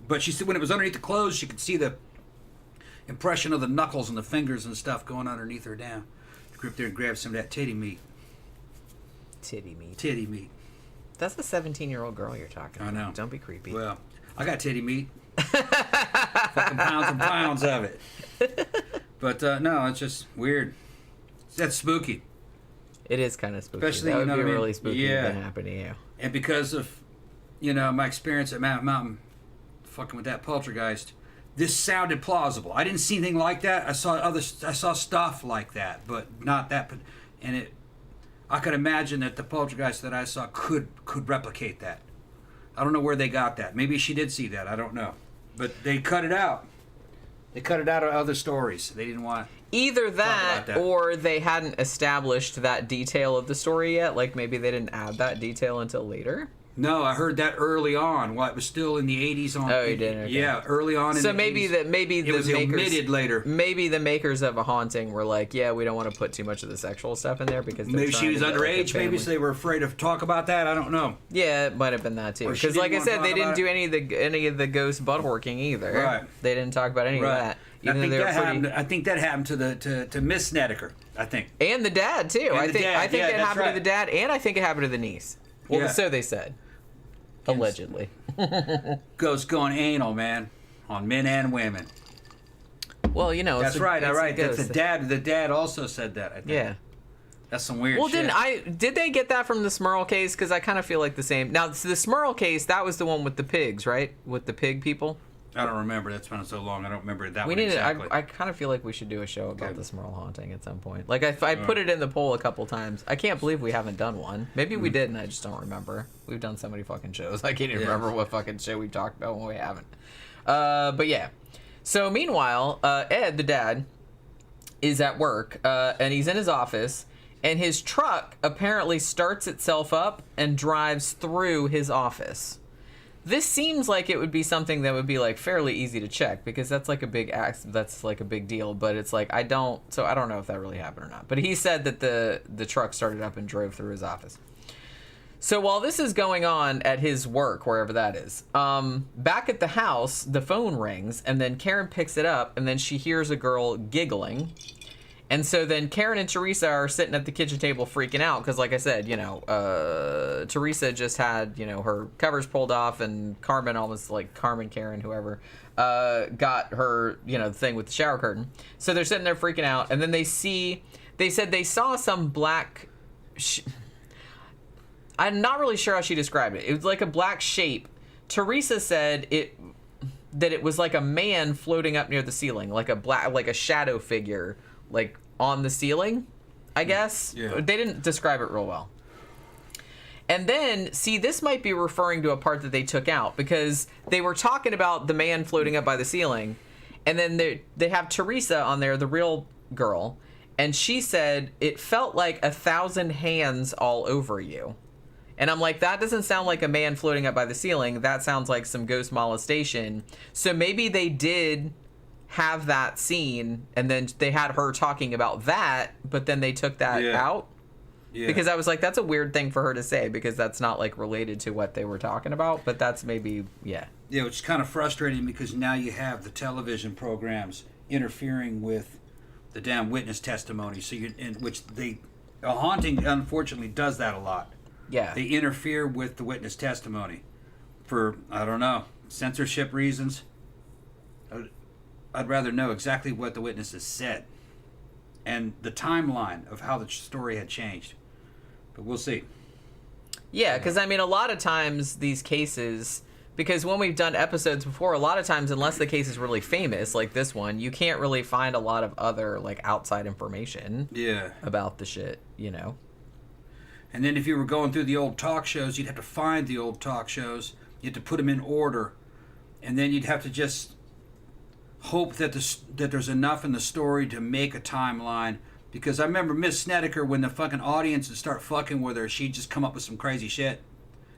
But she said when it was underneath the clothes, she could see the impression of the knuckles and the fingers and stuff going underneath her down. Grip there and grab some of that titty meat. Titty meat. Titty meat. That's the 17-year-old girl you're talking about. I know. Don't be creepy. Well, I got titty meat. Fucking pounds and pounds of it. But no, it's just weird. That's spooky. It is kind of spooky. Especially, that would be really spooky if that happened to you. And because of, my experience at Mountain, fucking with that poltergeist, this sounded plausible. I didn't see anything like that. I saw stuff like that, but not that. And I could imagine that the poltergeist that I saw could replicate that. I don't know where they got that. Maybe she did see that. I don't know. But they cut it out. They cut it out of other stories. They didn't want either that or they hadn't established that detail of the story yet. Like maybe they didn't add that detail until later. No, I heard that early on. Well, it was still in the 80s. You did? Okay. Yeah, early on in the 80s. So maybe it was omitted later. Maybe the makers of A Haunting were like, yeah, we don't want to put too much of the sexual stuff in there because maybe she was underage. Maybe so they were afraid to talk about that. I don't know. Yeah, it might have been that too. Because like I said, they didn't do any of the ghost buttworking either. Right. They didn't talk about any of that. I think that happened to Miss Snedeker. I think. And the dad too. I think it happened to the dad, and I think it happened to the niece. Well, so they said. Allegedly. Ghosts going anal, man, on men and women. Well, that's right. All right. That's the dad. The dad also said that. I think. Yeah. That's some weird shit. Well, did they get that from the Smurl case? Because I kind of feel like the same. Now, the Smurl case, that was the one with the pigs, right? With the pig people. I don't remember. That's been so long. I don't remember that one exactly. I kind of feel like we should do a show about the Smurl haunting at some point. Like, I put it in the poll a couple times. I can't believe we haven't done one. Maybe we did, and I just don't remember. We've done so many fucking shows. I can't even remember what fucking show we've talked about when we haven't. But yeah. So, meanwhile, Ed, the dad, is at work, and he's in his office, and his truck apparently starts itself up and drives through his office. This seems like it would be something that would be like fairly easy to check because that's like a big that's like a big deal, but it's like I don't know if that really happened or not. But he said that the truck started up and drove through his office. So while this is going on at his work, wherever that is, back at the house, the phone rings and then Karen picks it up and then she hears a girl giggling. And so then Karen and Teresa are sitting at the kitchen table freaking out because, like I said, Teresa just had, her covers pulled off and Karen, whoever, got her, thing with the shower curtain. So they're sitting there freaking out. And then they said they saw some black, I'm not really sure how she described it. It was like a black shape. Teresa said that it was like a man floating up near the ceiling, like a shadow figure. Like on the ceiling, I guess. Yeah. They didn't describe it real well. And then, see, this might be referring to a part that they took out because they were talking about the man floating up by the ceiling, and then they have Teresa on there, the real girl, and she said it felt like 1,000 hands all over you. And I'm like, that doesn't sound like a man floating up by the ceiling. That sounds like some ghost molestation. So maybe they did have that scene, and then they had her talking about that, but then they took that out. Yeah. Because I was like, that's a weird thing for her to say, because that's not like related to what they were talking about, but that's maybe, Yeah, it's kind of frustrating because now you have the television programs interfering with the damn witness testimony. So a haunting unfortunately does that a lot. Yeah. They interfere with the witness testimony for, I don't know, censorship reasons. I'd rather know exactly what the witnesses said and the timeline of how the story had changed. But we'll see. Yeah, because, I mean, a lot of times these cases, because when we've done episodes before, a lot of times, unless the case is really famous, like this one, you can't really find a lot of other, like, outside information about the shit, you know? And then if you were going through the old talk shows, you'd have to find the old talk shows. You'd have to put them in order. And then you'd have to just hope that there's enough in the story to make a timeline. Because I remember Miss Snedeker, when the fucking audience would start fucking with her, she'd just come up with some crazy shit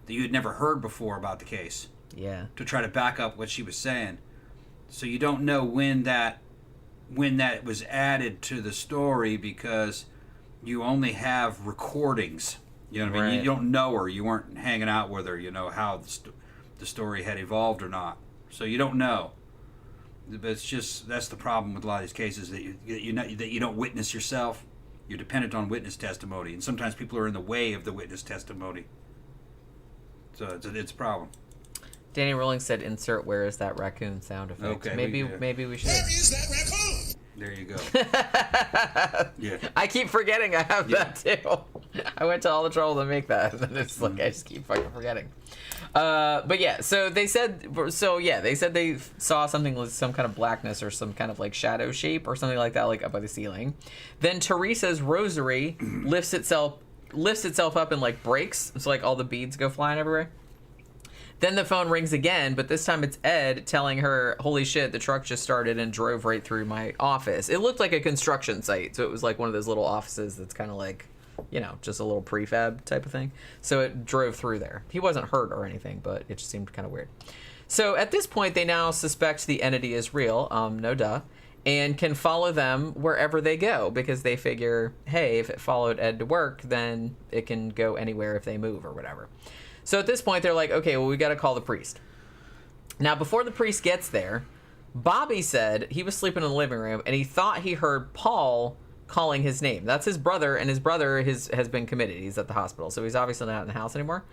that you had never heard before about the case. Yeah. To try to back up what she was saying. So you don't know when that was added to the story, because you only have recordings. You know what I mean? You don't know her. You weren't hanging out with her. You know how the story had evolved or not. So you don't know. But it's just, that's the problem with a lot of these cases, that you don't witness yourself. You're dependent on witness testimony, and sometimes people are in the way of the witness testimony. So it's a problem. Danny Rowling said, "Insert where is that raccoon sound effect." Okay, maybe we should. Where is that raccoon? There you go. Yeah. I keep forgetting I have that too. I went to all the trouble to make that, and then it's like I just keep fucking forgetting. But yeah, so they said they saw something with some kind of blackness or some kind of like shadow shape or something like that, like up by the ceiling. Then Teresa's rosary lifts itself up and like breaks, so like all the beads go flying everywhere. Then the phone rings again, but this time it's Ed telling her, "Holy shit, the truck just started and drove right through my office." It looked like a construction site, so it was like one of those little offices that's kind of like, you know, just a little prefab type of thing. So it drove through there. He wasn't hurt or anything, but it just seemed kind of weird. So at this point, they now suspect the entity is real, no duh, and can follow them wherever they go, because they figure, hey, if it followed Ed to work, then it can go anywhere if they move or whatever. So at this point, they're like, okay, well, we got to call the priest. Now, before the priest gets there, Bobby said he was sleeping in the living room, and he thought he heard Paul calling his name. That's his brother, and his brother has been committed. He's at the hospital, so he's obviously not in the house anymore.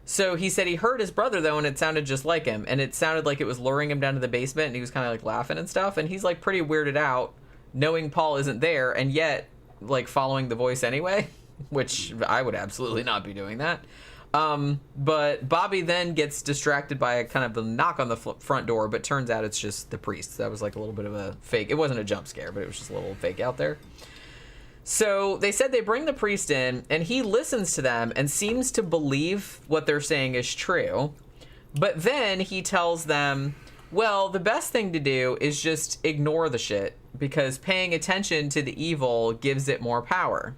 So he said he heard his brother, though, and it sounded just like him, and it sounded like it was luring him down to the basement, and he was kind of like laughing and stuff, and he's like pretty weirded out, knowing Paul isn't there, and yet like following the voice anyway, which I would absolutely not be doing that. But Bobby then gets distracted by a kind of the knock on the front door, but turns out it's just the priest. That was like a little bit of a fake. It wasn't a jump scare, but it was just a little fake out there. So they said they bring the priest in, and he listens to them and seems to believe what they're saying is true. But then he tells them, well, the best thing to do is just ignore the shit, because paying attention to the evil gives it more power.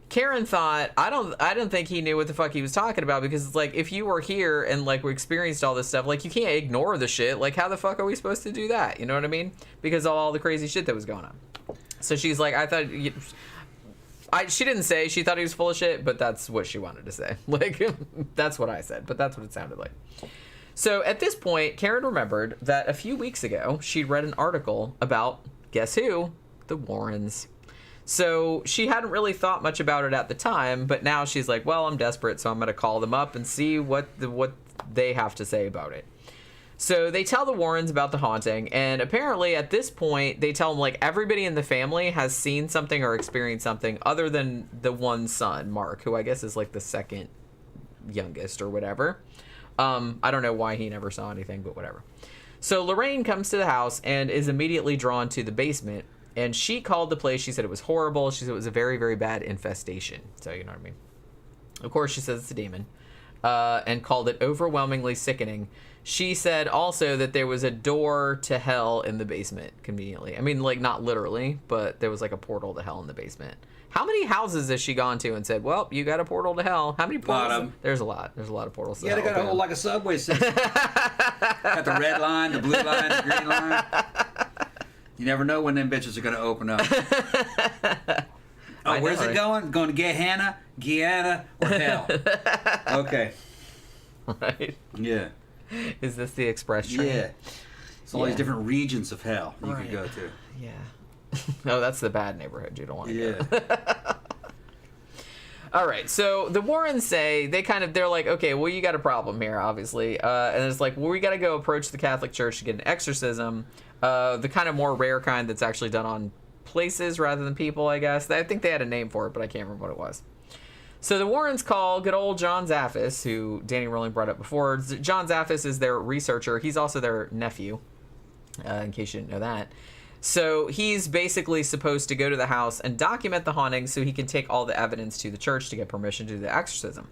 Karen thought, I don't think he knew what the fuck he was talking about, because it's like, if you were here and like we experienced all this stuff, like you can't ignore the shit. Like, how the fuck are we supposed to do that? You know what I mean? Because of all the crazy shit that was going on. So she's like, she didn't say she thought he was full of shit, but that's what she wanted to say. Like, that's what I said, but that's what it sounded like. So at this point, Karen remembered that a few weeks ago, she'd read an article about, guess who? The Warrens. So she hadn't really thought much about it at the time, but now she's like, well, I'm desperate, so I'm going to call them up and see what they have to say about it. So they tell the Warrens about the haunting, and apparently at this point, they tell them, like, everybody in the family has seen something or experienced something other than the one son, Mark, who I guess is, like, the second youngest or whatever. I don't know why he never saw anything, but whatever. So Lorraine comes to the house and is immediately drawn to the basement. And she called the place. She said it was horrible. She said it was a very, very bad infestation. So, you know what I mean? Of course, she says it's a demon. And called it overwhelmingly sickening. She said also that there was a door to hell in the basement, conveniently. I mean, like, not literally, but there was, like, a portal to hell in the basement. How many houses has she gone to and said, well, you got a portal to hell? How many portals? There's a lot. There's a lot of portals to hell. Yeah, they got a whole, like a subway system. Got the red line, the blue line, the green line. You never know when them bitches are going to open up. Oh, where's it going? Going to get Hanna, Guyana, or hell? Okay. Right. Yeah. Is this the express train? Yeah. It's all these different regions of hell you could go to. Yeah. No, that's the bad neighborhood you don't want to go. Yeah. All right, so the Warrens say they're like, okay, well, you got a problem here, obviously, and it's like, well, we got to go approach the Catholic Church to get an exorcism, the kind of more rare kind that's actually done on places rather than people, I guess. I think they had a name for it, but I can't remember what it was. So the Warrens call good old John Zaffis, who Danny Rowling brought up before. John Zaffis is their researcher. He's also their nephew, in case you didn't know that. So he's basically supposed to go to the house and document the haunting so he can take all the evidence to the church to get permission to do the exorcism.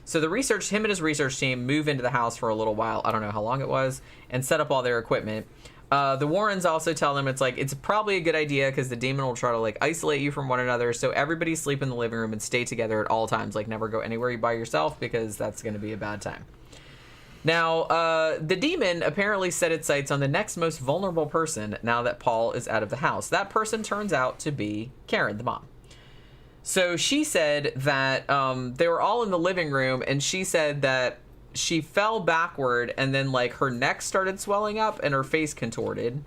So him and his research team move into the house for a little while, I don't know how long it was, and set up all their equipment. The Warrens also tell them it's probably a good idea because the demon will try to isolate you from one another. So everybody sleep in the living room and stay together at all times. Never go anywhere by yourself because that's going to be a bad time. Now, the demon apparently set its sights on the next most vulnerable person now that Paul is out of the house. That person turns out to be Karen, the mom. So she said that they were all in the living room, and she said that she fell backward, and then her neck started swelling up and her face contorted.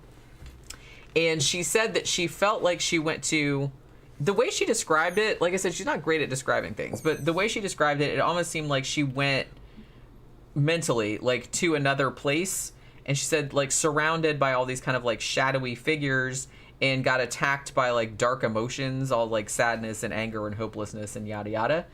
And she said that she felt like she went to... The way she described it, like I said, she's not great at describing things, but the way she described it, it almost seemed like she went... mentally to another place, and she said surrounded by all these kind of shadowy figures and got attacked by dark emotions, all sadness and anger and hopelessness and yada yada.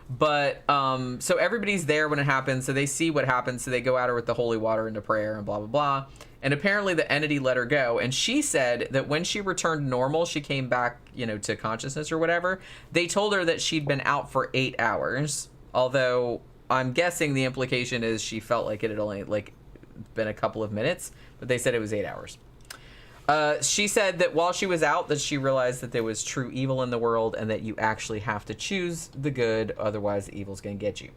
But so everybody's there when it happens, so they see what happens, so they go at her with the holy water into prayer and blah blah blah. And apparently the entity let her go, and she said that when she returned normal, she came back to consciousness or whatever. They told her that she'd been out for 8 hours, although I'm guessing the implication is she felt like it had only been a couple of minutes, but they said it was 8 hours. She said that while she was out, that she realized that there was true evil in the world and that you actually have to choose the good, otherwise the evil's going to get you.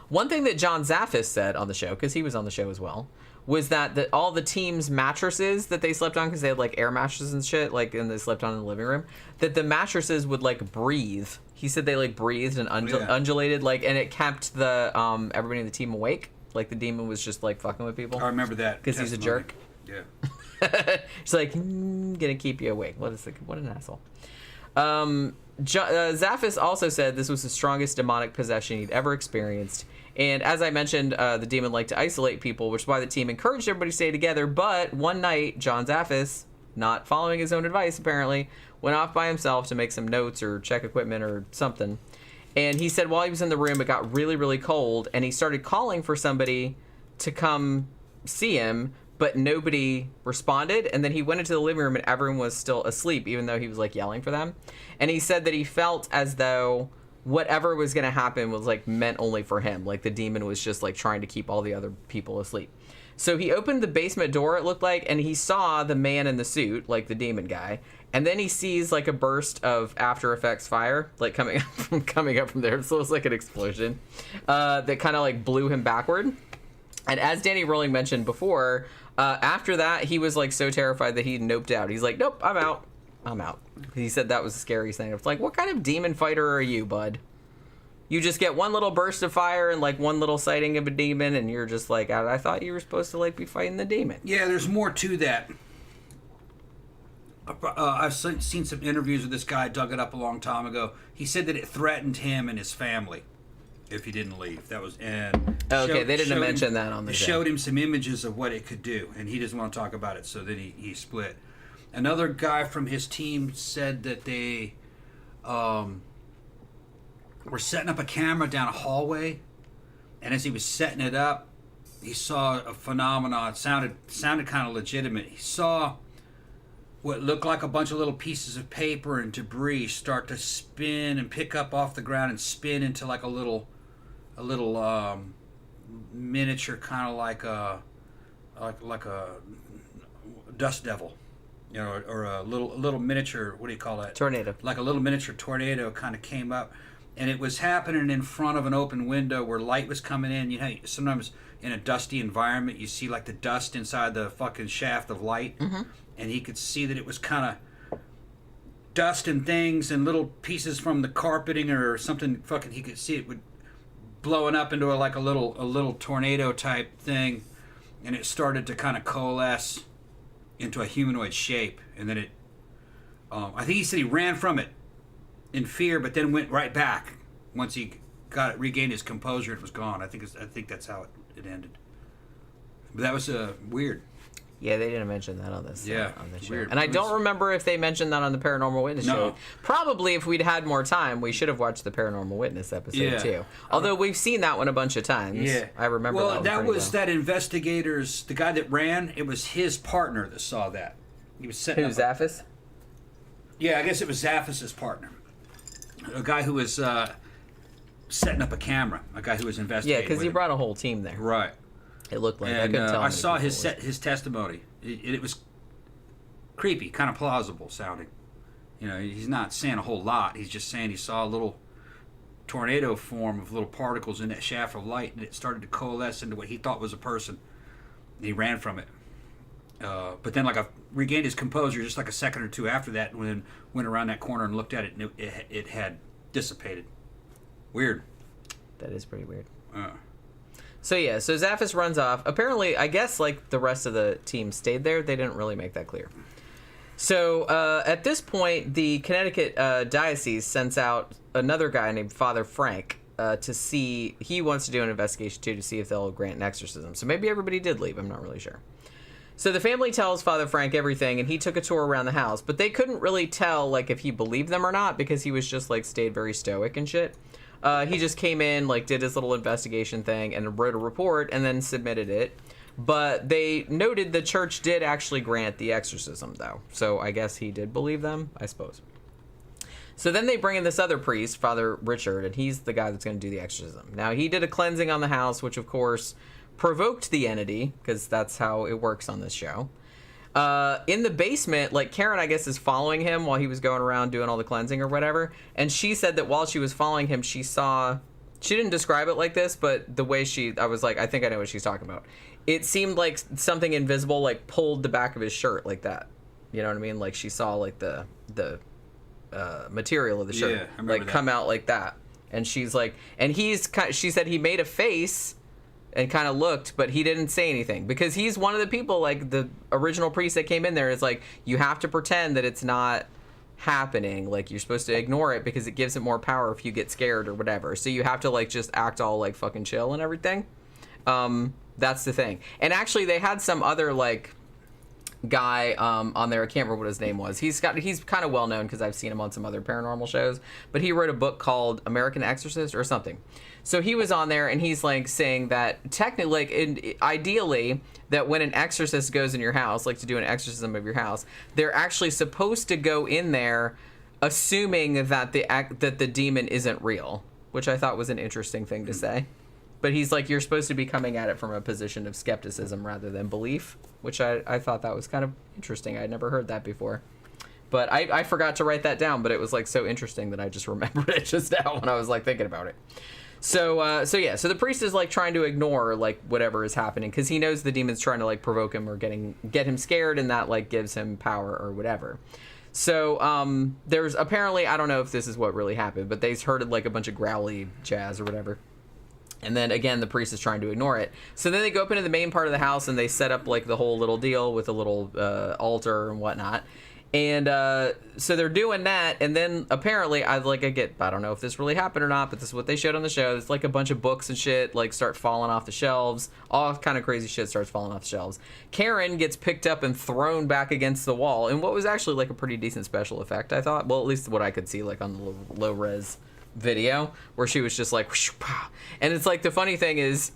One thing that John Zaffis said on the show, because he was on the show as well, was that all the team's mattresses that they slept on, because they had air mattresses and shit, and they slept on in the living room, that the mattresses would breathe. He said they breathed and undulated, and it kept the everybody in the team awake. The demon was just fucking with people. I remember that because he's a jerk. Yeah. She's gonna keep you awake. What an asshole. Zaffis also said this was the strongest demonic possession he'd ever experienced. And as I mentioned, the demon liked to isolate people, which is why the team encouraged everybody to stay together. But one night, John Zaffis, not following his own advice apparently, went off by himself to make some notes or check equipment or something. And he said while he was in the room, it got really, really cold, and he started calling for somebody to come see him, but nobody responded. And then he went into the living room and everyone was still asleep, even though he was yelling for them. And he said that he felt as though whatever was going to happen was meant only for him. The demon was just trying to keep all the other people asleep. So he opened the basement door, it looked like, and he saw the man in the suit, the demon guy. And then he sees a burst of After Effects fire, coming up from there. So it was an explosion that kind of blew him backward. And as Danny Rowling mentioned before, after that, he was so terrified that he noped out. He's like, nope, I'm out. He said that was the scariest thing. It's what kind of demon fighter are you, bud? You just get one little burst of fire and one little sighting of a demon, and you're just I thought you were supposed to be fighting the demon. Yeah, there's more to that. I've seen some interviews with this guy, dug it up a long time ago. He said that it threatened him and his family if he didn't leave. That was they didn't mention that on the show. Showed him some images of what it could do, and he doesn't want to talk about it, so then he split. Another guy from his team said that they were setting up a camera down a hallway, and as he was setting it up, he saw a phenomenon. It sounded kind of legitimate. He saw what looked like a bunch of little pieces of paper and debris start to spin and pick up off the ground and spin into a little miniature, kind of like a dust devil, or a little miniature. What do you call that? Tornado. Like a little miniature tornado kind of came up, and it was happening in front of an open window where light was coming in. Sometimes in a dusty environment you see the dust inside the fucking shaft of light. Mm-hmm. and he could see that it was kind of dust and things and little pieces from the carpeting or something. Fucking, he could see it would blowing up into a little tornado type thing, and it started to kind of coalesce into a humanoid shape, and then it. I think he said he ran from it in fear, but then went right back once he regained his composure. It was gone. I think that's how it ended. But that was weird. Yeah, they didn't mention that on this. On this show. Weird. And I don't remember if they mentioned that on the Paranormal Witness show. Probably if we'd had more time, we should have watched the Paranormal Witness episode too. Although we've seen that one a bunch of times. Yeah, I remember. Well, that was that investigator's, the guy that ran. It was his partner that saw that. He was setting Who's Zaphis? Yeah, I guess it was Zaphis' partner, a guy who was setting up a camera, a guy who was investigating. Yeah, because he brought a whole team there. Right. It looked like. And I couldn't tell. I saw his testimony. It was creepy, kind of plausible sounding. You know, he's not saying a whole lot. He's just saying he saw a little tornado form of little particles in that shaft of light, and it started to coalesce into what he thought was a person. And he ran from it. But then, regained his composure just like a second or two after that, and then went around that corner and looked at it, and it had dissipated. Weird. That is pretty weird. So Zaphis runs off. Apparently, I guess the rest of the team stayed there. They didn't really make that clear. So at this point, the Connecticut diocese sends out another guy named Father Frank to see. He wants to do an investigation too to see if they'll grant an exorcism. So maybe everybody did leave. I'm not really sure. So the family tells Father Frank everything, and he took a tour around the house. But they couldn't really tell if he believed them or not because he was just stayed very stoic and shit. He just came in, did his little investigation thing and wrote a report and then submitted it. But they noted the church did actually grant the exorcism, though. So I guess he did believe them, I suppose. So then they bring in this other priest, Father Richard, and he's the guy that's going to do the exorcism. Now, he did a cleansing on the house, which, of course, provoked the entity, because that's how it works on this show. In the basement, Karen, I guess, is following him while he was going around doing all the cleansing or whatever. And she said that while she was following him, she didn't describe it like this, but the way I was like, I think I know what she's talking about. It seemed like something invisible, pulled the back of his shirt like that. You know what I mean? She saw, the material of the shirt, come out like that. And she's like, and she said he made a face and kind of looked, but he didn't say anything because he's one of the people, the original priest that came in there is you have to pretend that it's not happening. You're supposed to ignore it because it gives it more power if you get scared or whatever. So you have to just act all fucking chill and everything. That's the thing. And actually they had some other guy on there. I can't remember what his name was. He's kind of well known because I've seen him on some other paranormal shows, but he wrote a book called American Exorcist or something. So he was on there and he's saying that technically, ideally, that when an exorcist goes in your house, to do an exorcism of your house, they're actually supposed to go in there assuming that the demon isn't real, which I thought was an interesting thing to say. But he's you're supposed to be coming at it from a position of skepticism rather than belief, which I thought that was kind of interesting. I'd never heard that before. But I forgot to write that down, but it was so interesting that I just remembered it just now when I was thinking about it. So the priest is trying to ignore whatever is happening because he knows the demon's trying to provoke him or get him scared, and that gives him power or whatever. So there's apparently, I don't know if this is what really happened, but they heard a bunch of growly jazz or whatever. And then again, the priest is trying to ignore it. So then they go up into the main part of the house and they set up the whole little deal with a little altar and whatnot. And so they're doing that, and then apparently I don't know if this really happened or not, but this is what they showed on the show. It's a bunch of books and shit start falling off the shelves. All kind of crazy shit starts falling off the shelves. Karen gets picked up and thrown back against the wall, and what was actually a pretty decent special effect, I thought. Well, at least what I could see on the low res video, where she was just whoosh, pow. And it's the funny thing is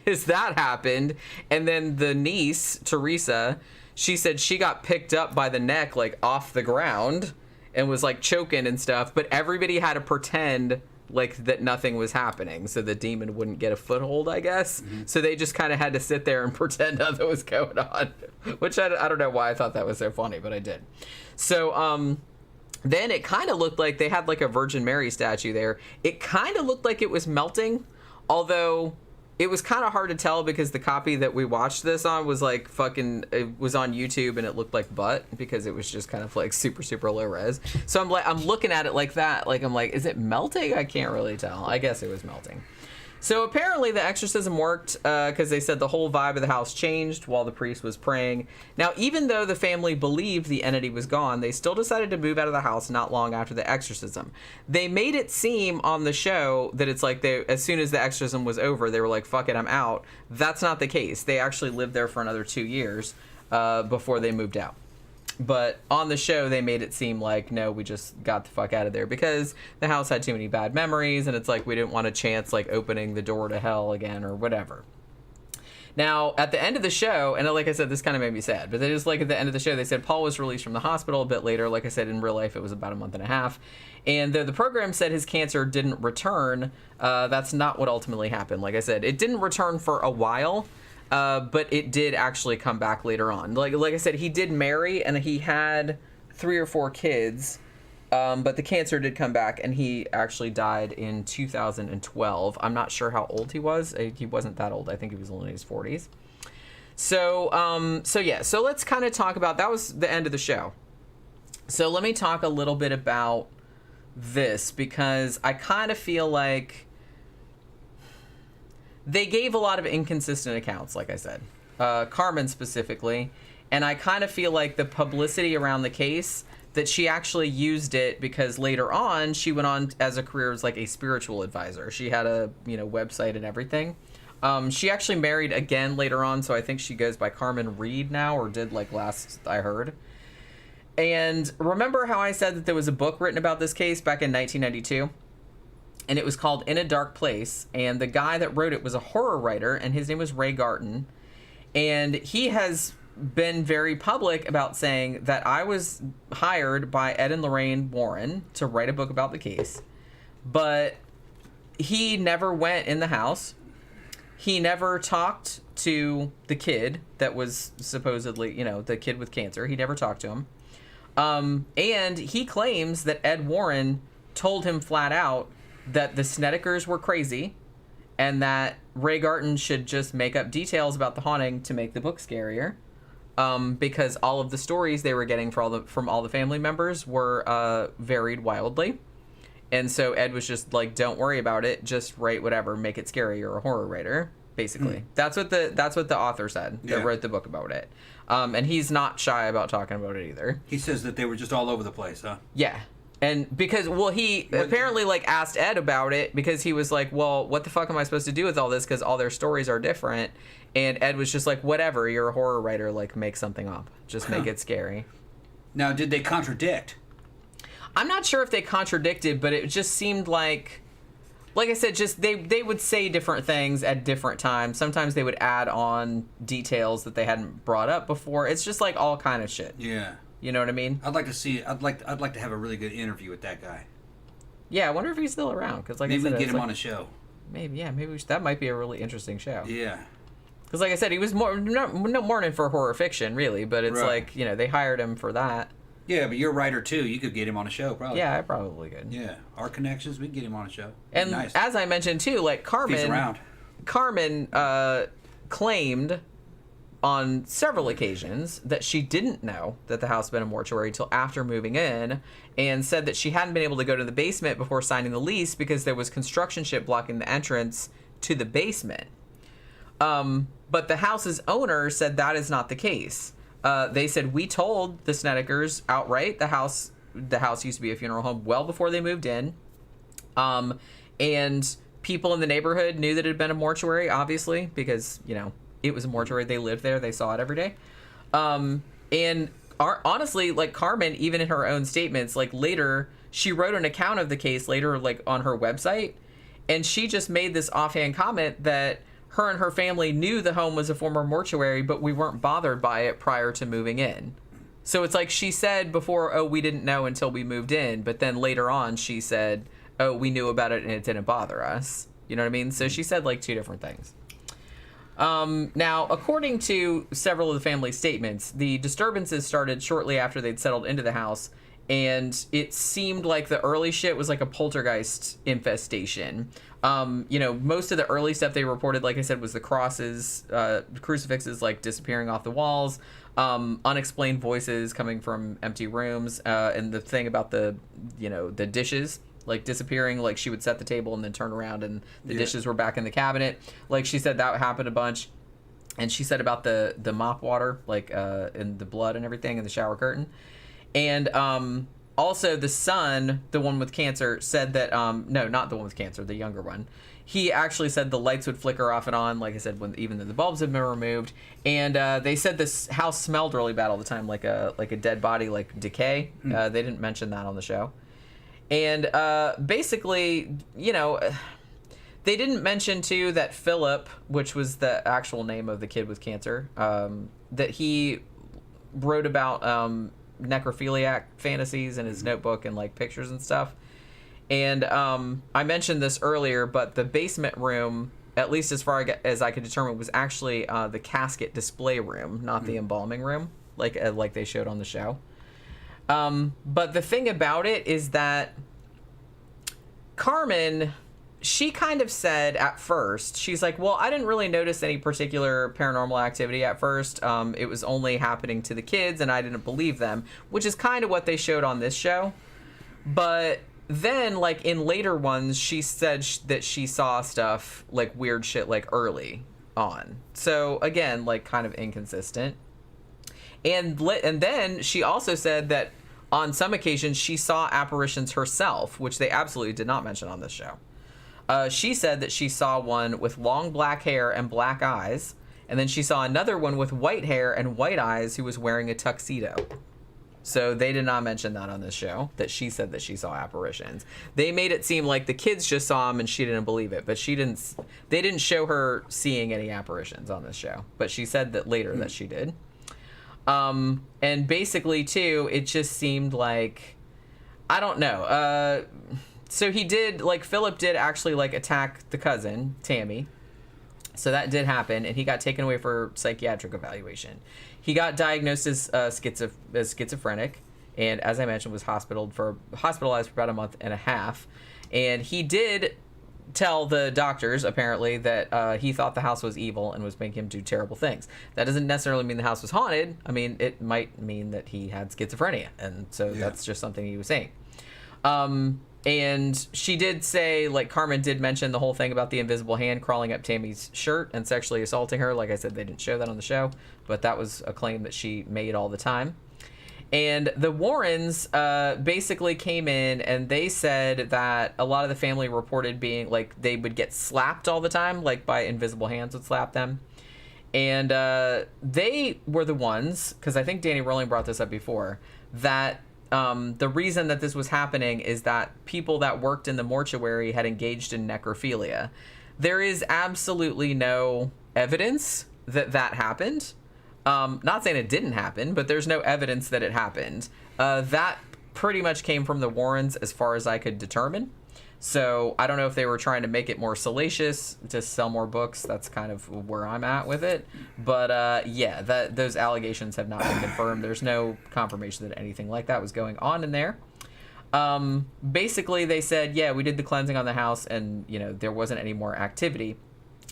that happened, and then the niece Teresa, she said she got picked up by the neck off the ground and was choking and stuff, but everybody had to pretend that nothing was happening so the demon wouldn't get a foothold, I guess. Mm-hmm. So they just kind of had to sit there and pretend nothing was going on, which I don't know why I thought that was so funny, but I did. So then it kind of looked like they had a Virgin Mary statue there. It kind of looked like it was melting, although it was kind of hard to tell because the copy that we watched this on was like it was on YouTube and it looked like butt because it was just kind of like super, super low res. So I'm looking at it like that. Like, I'm like, is it melting? I can't really tell. I guess it was melting. So apparently the exorcism worked because they said the whole vibe of the house changed while the priest was praying. Now, even though the family believed the entity was gone, they still decided to move out of the house not long after the exorcism. They made it seem on the show that it's like as soon as the exorcism was over, they were like, fuck it, I'm out. That's not the case. They actually lived there for another 2 years before they moved out. But on the show, they made it seem like, no, we just got the fuck out of there because the house had too many bad memories, and it's like we didn't want a chance like opening the door to hell again or whatever. Now, at the end of the show, and like I said, this kind of made me sad, but just like at the end of the show, they said Paul was released from the hospital a bit later. Like I said, in real life, it was about a month and a half. And though the program said his cancer didn't return, that's not what ultimately happened. Like I said, it didn't return for a while. But it did actually come back later on. Like I said, he did marry and he had 3 or 4 kids, but the cancer did come back and he actually died in 2012. I'm not sure how old he was. He wasn't that old. I think he was only in his 40s. So yeah. So let's kind of talk about, that was the end of the show. So let me talk a little bit about this because I kind of feel like they gave a lot of inconsistent accounts, like I said. Carmen specifically. And I kind of feel like the publicity around the case, that she actually used it because later on, she went on as a career as like a spiritual advisor. She had a, website and everything. She actually married again later on, so I think she goes by Carmen Reed now, or did like last I heard. And remember how I said that there was a book written about this case back in 1992? And it was called In a Dark Place, and the guy that wrote it was a horror writer, and his name was Ray Garton, and he has been very public about saying that I was hired by Ed and Lorraine Warren to write a book about the case, but he never went in the house. He never talked to the kid that was supposedly, the kid with cancer. He never talked to him. And he claims that Ed Warren told him flat out that the Snedekers were crazy and that Ray Garton should just make up details about the haunting to make the book scarier, because all of the stories they were getting from all the family members were varied wildly. And so Ed was just like, don't worry about it, just write whatever, make it scary. You're a horror writer, basically. That's what the author said that wrote the book about it. And he's not shy about talking about it either. He says that they were just all over the place, huh? Yeah. And because, he apparently, asked Ed about it because he was like, well, what the fuck am I supposed to do with all this? Because all their stories are different. And Ed was just like, whatever, you're a horror writer, make something up. Just make it scary. Now, did they contradict? I'm not sure if they contradicted, but it just seemed like I said, just they would say different things at different times. Sometimes they would add on details that they hadn't brought up before. It's just all kind of shit. Yeah. You know what I mean? I'd like to see. I'd like to have a really good interview with that guy. Yeah, I wonder if he's still around. Because maybe we can get him on a show. Maybe that might be a really interesting show. Yeah. Because like I said, he was no morning for horror fiction, really. But it's they hired him for that. Yeah, but you're a writer too. You could get him on a show, probably. Yeah, I probably could. Yeah, our connections, we can get him on a show. And nice. As I mentioned too, Carmen. He's around. Carmen claimed on several occasions that she didn't know that the house had been a mortuary till after moving in, and said that she hadn't been able to go to the basement before signing the lease because there was construction shit blocking the entrance to the basement. But the house's owner said that is not the case. They said, we told the Snedekers outright the house used to be a funeral home well before they moved in. And people in the neighborhood knew that it had been a mortuary, obviously, because, it was a mortuary. They lived there. They saw it every day. And honestly, Carmen, even in her own statements, later, she wrote an account of the case later, on her website. And she just made this offhand comment that her and her family knew the home was a former mortuary, but we weren't bothered by it prior to moving in. So it's she said before, we didn't know until we moved in. But then later on, she said, we knew about it and it didn't bother us. You know what I mean? So she said 2 different things. Now, according to several of the family's statements, the disturbances started shortly after they'd settled into the house, and it seemed like the early shit was like a poltergeist infestation. Most of the early stuff they reported, like I said, was the crosses, crucifixes like disappearing off the walls, unexplained voices coming from empty rooms, and the thing about the dishes like disappearing, like she would set the table and then turn around and the dishes were back in the cabinet. Like she said that happened a bunch. And she said about the mop water, like and the blood and everything in the shower curtain. And also the son, the one with cancer, said that, no, not the one with cancer, the younger one. He actually said the lights would flicker off and on, like I said, when even though the bulbs had been removed. And they said this house smelled really bad all the time, like a dead body, like decay. They didn't mention that on the show. And basically, they didn't mention, too, that Philip, which was the actual name of the kid with cancer, that he wrote about necrophiliac fantasies in his notebook and, like, pictures and stuff. And I mentioned this earlier, but the basement room, at least as far as I could determine, was actually the casket display room, not the embalming room, like they showed on the show. But the thing about it is that Carmen, she kind of said at first, she's like, well, I didn't really notice any particular paranormal activity at first. It was only happening to the kids and I didn't believe them, which is kind of what they showed on this show. But then, like, in later ones, she said that she saw stuff, like, weird shit, like, early on. So, again, like, kind of inconsistent. And then she also said that on some occasions she saw apparitions herself, which they absolutely did not mention on this show. She said that she saw one with long black hair and black eyes, and then she saw another one with white hair and white eyes who was wearing a tuxedo. So they did not mention that on this show, that she said that she saw apparitions. They made it seem like the kids just saw them and she didn't believe it, but they didn't show her seeing any apparitions on this show, but she said that later that she did. And basically, too, it just seemed like, I don't know. So he did, like, Philip did actually, like, attack the cousin, Tammy. So that did happen, and he got taken away for psychiatric evaluation. He got diagnosed as schizophrenic, and as I mentioned, was hospitalized for about a month and a half. And he did tell the doctors, apparently, that he thought the house was evil and was making him do terrible things. That doesn't necessarily mean the house was haunted. I mean, it might mean that he had schizophrenia, and so that's just something he was saying. And she did say, like, Carmen did mention the whole thing about the invisible hand crawling up Tammy's shirt and sexually assaulting her. Like I said, they didn't show that on the show, but that was a claim that she made all the time. And the Warrens basically came in and they said that a lot of the family reported being, like, they would get slapped all the time, like by invisible hands would slap them. And they were the ones, because I think Danny Rowling brought this up before, that the reason that this was happening is that people that worked in the mortuary had engaged in necrophilia. There is absolutely no evidence that happened. Not saying it didn't happen, but there's no evidence that it happened. That pretty much came from the Warrens as far as I could determine. So I don't know if they were trying to make it more salacious to sell more books. That's kind of where I'm at with it. But yeah, those allegations have not been confirmed. There's no confirmation that anything like that was going on in there. Basically, they said, yeah, we did the cleansing on the house and, there wasn't any more activity.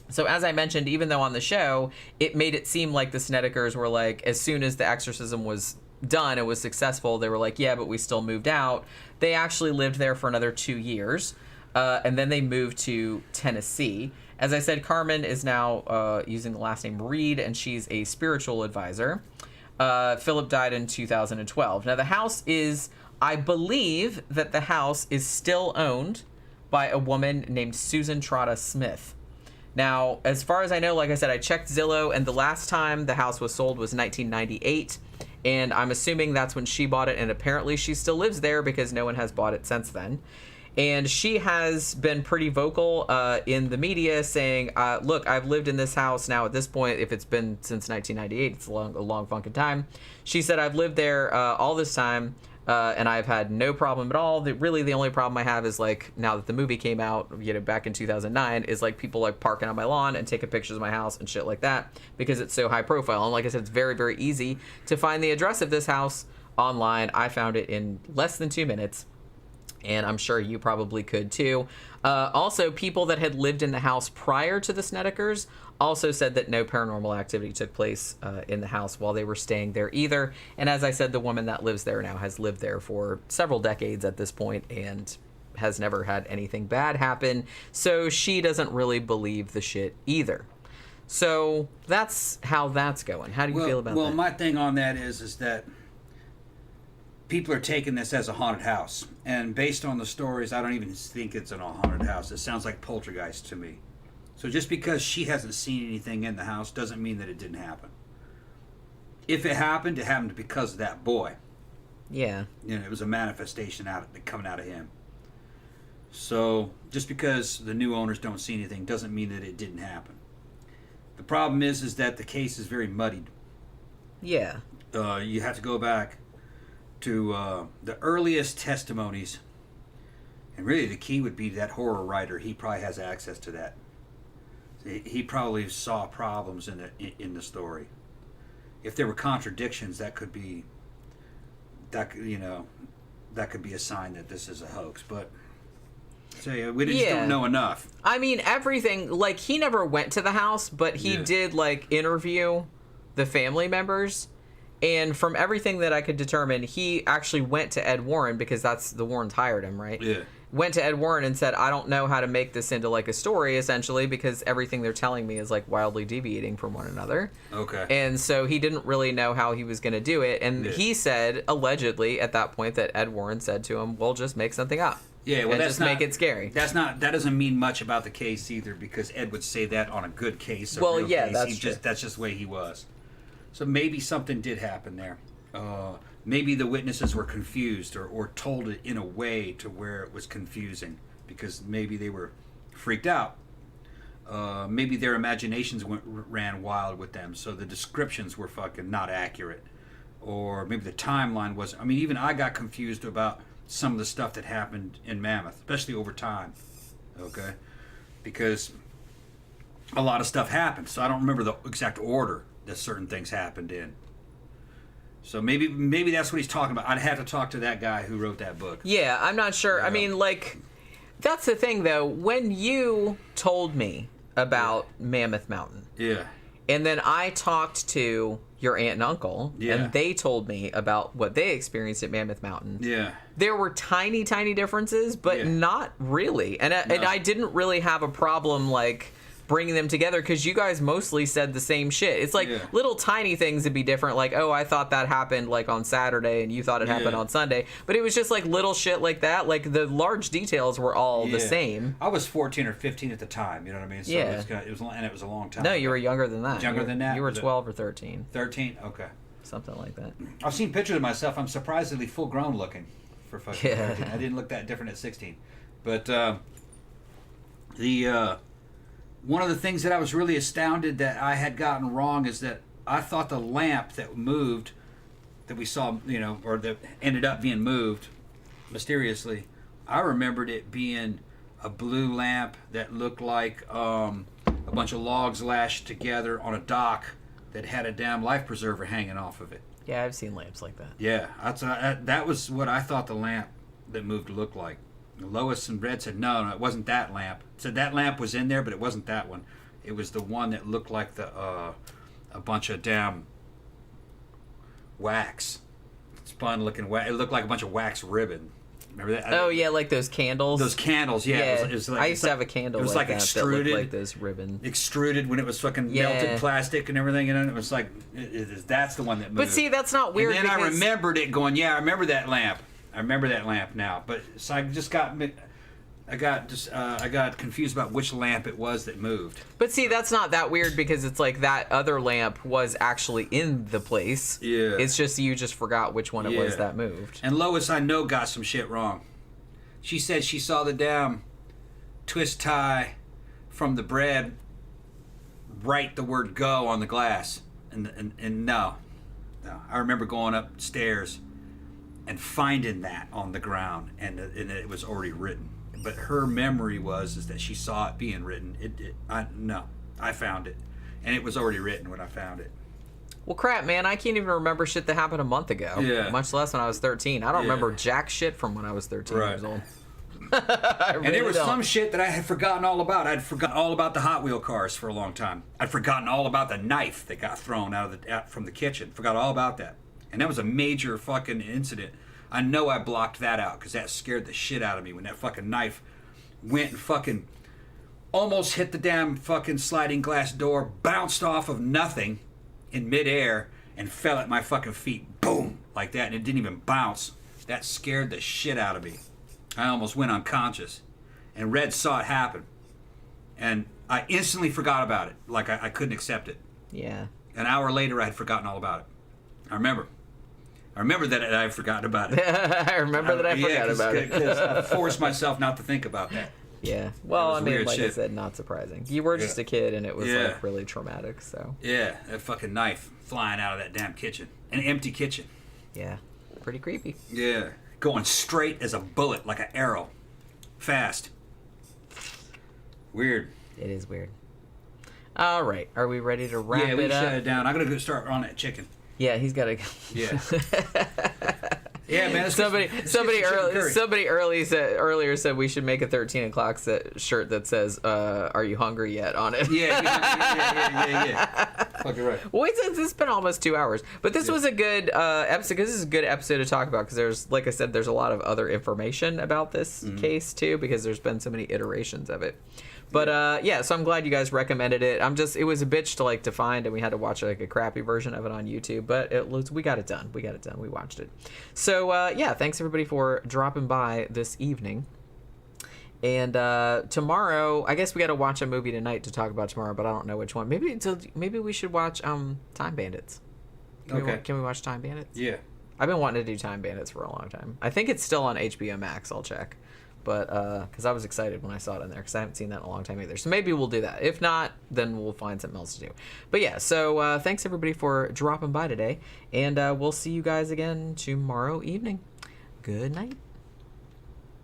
So as I mentioned, even though on the show, it made it seem like the Snedekers were like, as soon as the exorcism was done, it was successful, they were like, yeah, but we still moved out. They actually lived there for another 2 years, and then they moved to Tennessee. As I said, Carmen is now using the last name Reed, and she's a spiritual advisor. Philip died in 2012. Now, the house is, I believe that the house is still owned by a woman named Susan Trotta Smith. Now, as far as I know, like I said, I checked Zillow, and the last time the house was sold was 1998. And I'm assuming that's when she bought it, and apparently she still lives there because no one has bought it since then. And she has been pretty vocal in the media saying, look, I've lived in this house now at this point, if it's been since 1998, it's a long fucking time. She said, I've lived there all this time, and I've had no problem at all. Really, the only problem I have is, like, now that the movie came out, back in 2009, is, like, people, like, parking on my lawn and taking pictures of my house and shit like that because it's so high profile. And like I said, it's very, very easy to find the address of this house online. I found it in less than 2 minutes, and I'm sure you probably could too. Also, people that had lived in the house prior to the Snedekers also said that no paranormal activity took place in the house while they were staying there either. And as I said, the woman that lives there now has lived there for several decades at this point and has never had anything bad happen. So she doesn't really believe the shit either. So that's how that's going. How do you feel about that? Well, my thing on that is that people are taking this as a haunted house. And based on the stories, I don't even think it's a haunted house. It sounds like poltergeist to me. So just because she hasn't seen anything in the house doesn't mean that it didn't happen. If it happened because of that boy. Yeah. You know, it was a manifestation coming out of him. So just because the new owners don't see anything doesn't mean that it didn't happen. The problem is that the case is very muddied. Yeah. You have to go back to the earliest testimonies, and really the key would be that horror writer. He probably has access to that. He probably saw problems in the story. If there were contradictions, that could be a sign that this is a hoax. But we just don't know enough. I mean, everything, like, he never went to the house, but he did, like, interview the family members. And from everything that I could determine, he actually went to Ed Warren, because the Warrens hired him, right? Yeah. Went to Ed Warren and said, I don't know how to make this into, like, a story, essentially, because everything they're telling me is, like, wildly deviating from one another. Okay. And so he didn't really know how he was going to do it. And he said, allegedly, at that point, that Ed Warren said to him, well, just make something up. Yeah, well, and just make it scary. That doesn't mean much about the case either, because Ed would say that on a good case. Well, real yeah, case. that's true. That's just the way he was. So maybe something did happen there. Maybe the witnesses were confused or told it in a way to where it was confusing, because maybe they were freaked out. Maybe their imaginations ran wild with them, so the descriptions were fucking not accurate. Or maybe the timeline wasn't. I mean, even I got confused about some of the stuff that happened in Mammoth, especially over time. Okay? Because a lot of stuff happened, so I don't remember the exact order that certain things happened in. So maybe that's what he's talking about. I'd have to talk to that guy who wrote that book. Yeah, I'm not sure. I mean, like, that's the thing, though. When you told me about Mammoth Mountain, and then I talked to your aunt and uncle, and they told me about what they experienced at Mammoth Mountain. There were tiny, tiny differences, but not really. And I didn't really have a problem, like, bringing them together, because you guys mostly said the same shit. It's like little tiny things would be different, like, oh, I thought that happened like on Saturday and you thought it happened on Sunday, but it was just like little shit like that. Like the large details were all the same. I was 14 or 15 at the time, you know what I mean? So it was a long time ago. You were younger than that. Younger than that? You were 12 or 13. 13? Okay. Something like that. I've seen pictures of myself. I'm surprisingly full grown looking for fucking 13. I didn't look that different at 16. But one of the things that I was really astounded that I had gotten wrong is that I thought the lamp that moved, that we saw, or that ended up being moved mysteriously, I remembered it being a blue lamp that looked like a bunch of logs lashed together on a dock that had a damn life preserver hanging off of it. Yeah, I've seen lamps like that. Yeah, that was what I thought the lamp that moved looked like. Lois and Red said, no, it wasn't that lamp. Said that lamp was in there, but it wasn't that one. It was the one that looked like a bunch of damn wax. Spun looking wax. It looked like a bunch of wax ribbon. Remember that? Oh, yeah, like those candles. Those candles, yeah. It was like, I used to have a candle. It was like extruded. That looked like this ribbon. Extruded when it was fucking melted plastic and everything. And it was like, that's the one that moved. But see, that's not weird. And then I remembered it going, I remember that lamp. I remember that lamp now, but so I got confused about which lamp it was that moved. But see, that's not that weird, because it's like that other lamp was actually in the place. Yeah. It's just you just forgot which one it was that moved. And Lois, I know, got some shit wrong. She said she saw the damn twist tie from the bread write the word "go" on the glass, and no, I remember going upstairs and finding that on the ground, and it was already written. But her memory is that she saw it being written. I found it, and it was already written when I found it. Well, crap, man, I can't even remember shit that happened a month ago. Yeah. Much less when I was 13. I don't remember jack shit from when I was 13 years old. And there was some shit that I had forgotten all about. I'd forgotten all about the Hot Wheel cars for a long time. I'd forgotten all about the knife that got thrown out from the kitchen. Forgot all about that. And that was a major fucking incident. I know I blocked that out because that scared the shit out of me when that fucking knife went and fucking almost hit the damn fucking sliding glass door, bounced off of nothing in midair, and fell at my fucking feet. Boom! Like that. And it didn't even bounce. That scared the shit out of me. I almost went unconscious. And Red saw it happen. And I instantly forgot about it. Like I couldn't accept it. Yeah. An hour later, I had forgotten all about it. I remember that I had forgotten about it. I remember that I forgot about it. Because I forced myself not to think about that. Yeah. Well, I mean, like shit. I said, not surprising. You were just a kid, and it was like really traumatic. So. Yeah, that fucking knife flying out of that damn kitchen, an empty kitchen. Yeah, pretty creepy. Yeah, going straight as a bullet, like an arrow, fast. Weird. It is weird. All right, are we ready to wrap it up? Yeah, we shut it down. I'm gonna go start on that chicken. Yeah, he's got to go. Yeah. Yeah, man. Somebody earlier said we should make a 13 o'clock shirt that says "Are you hungry yet?" on it. Yeah. Fucking right. Well, it's been almost 2 hours, but this was a good episode because this is a good episode to talk about because there's, like I said, there's a lot of other information about this case too because there's been so many iterations of it. But so I'm glad you guys recommended it. It was a bitch to find, and we had to watch like a crappy version of it on YouTube. But we got it done. We watched it. So thanks everybody for dropping by this evening. And tomorrow, I guess we got to watch a movie tonight to talk about tomorrow, but I don't know which one. Maybe we should watch Time Bandits. Can we watch Time Bandits? Yeah. I've been wanting to do Time Bandits for a long time. I think it's still on HBO Max. I'll check. But because I was excited when I saw it in there because I haven't seen that in a long time either. So maybe we'll do that. If not, then we'll find something else to do. But yeah, so thanks everybody for dropping by today. And we'll see you guys again tomorrow evening. Good night.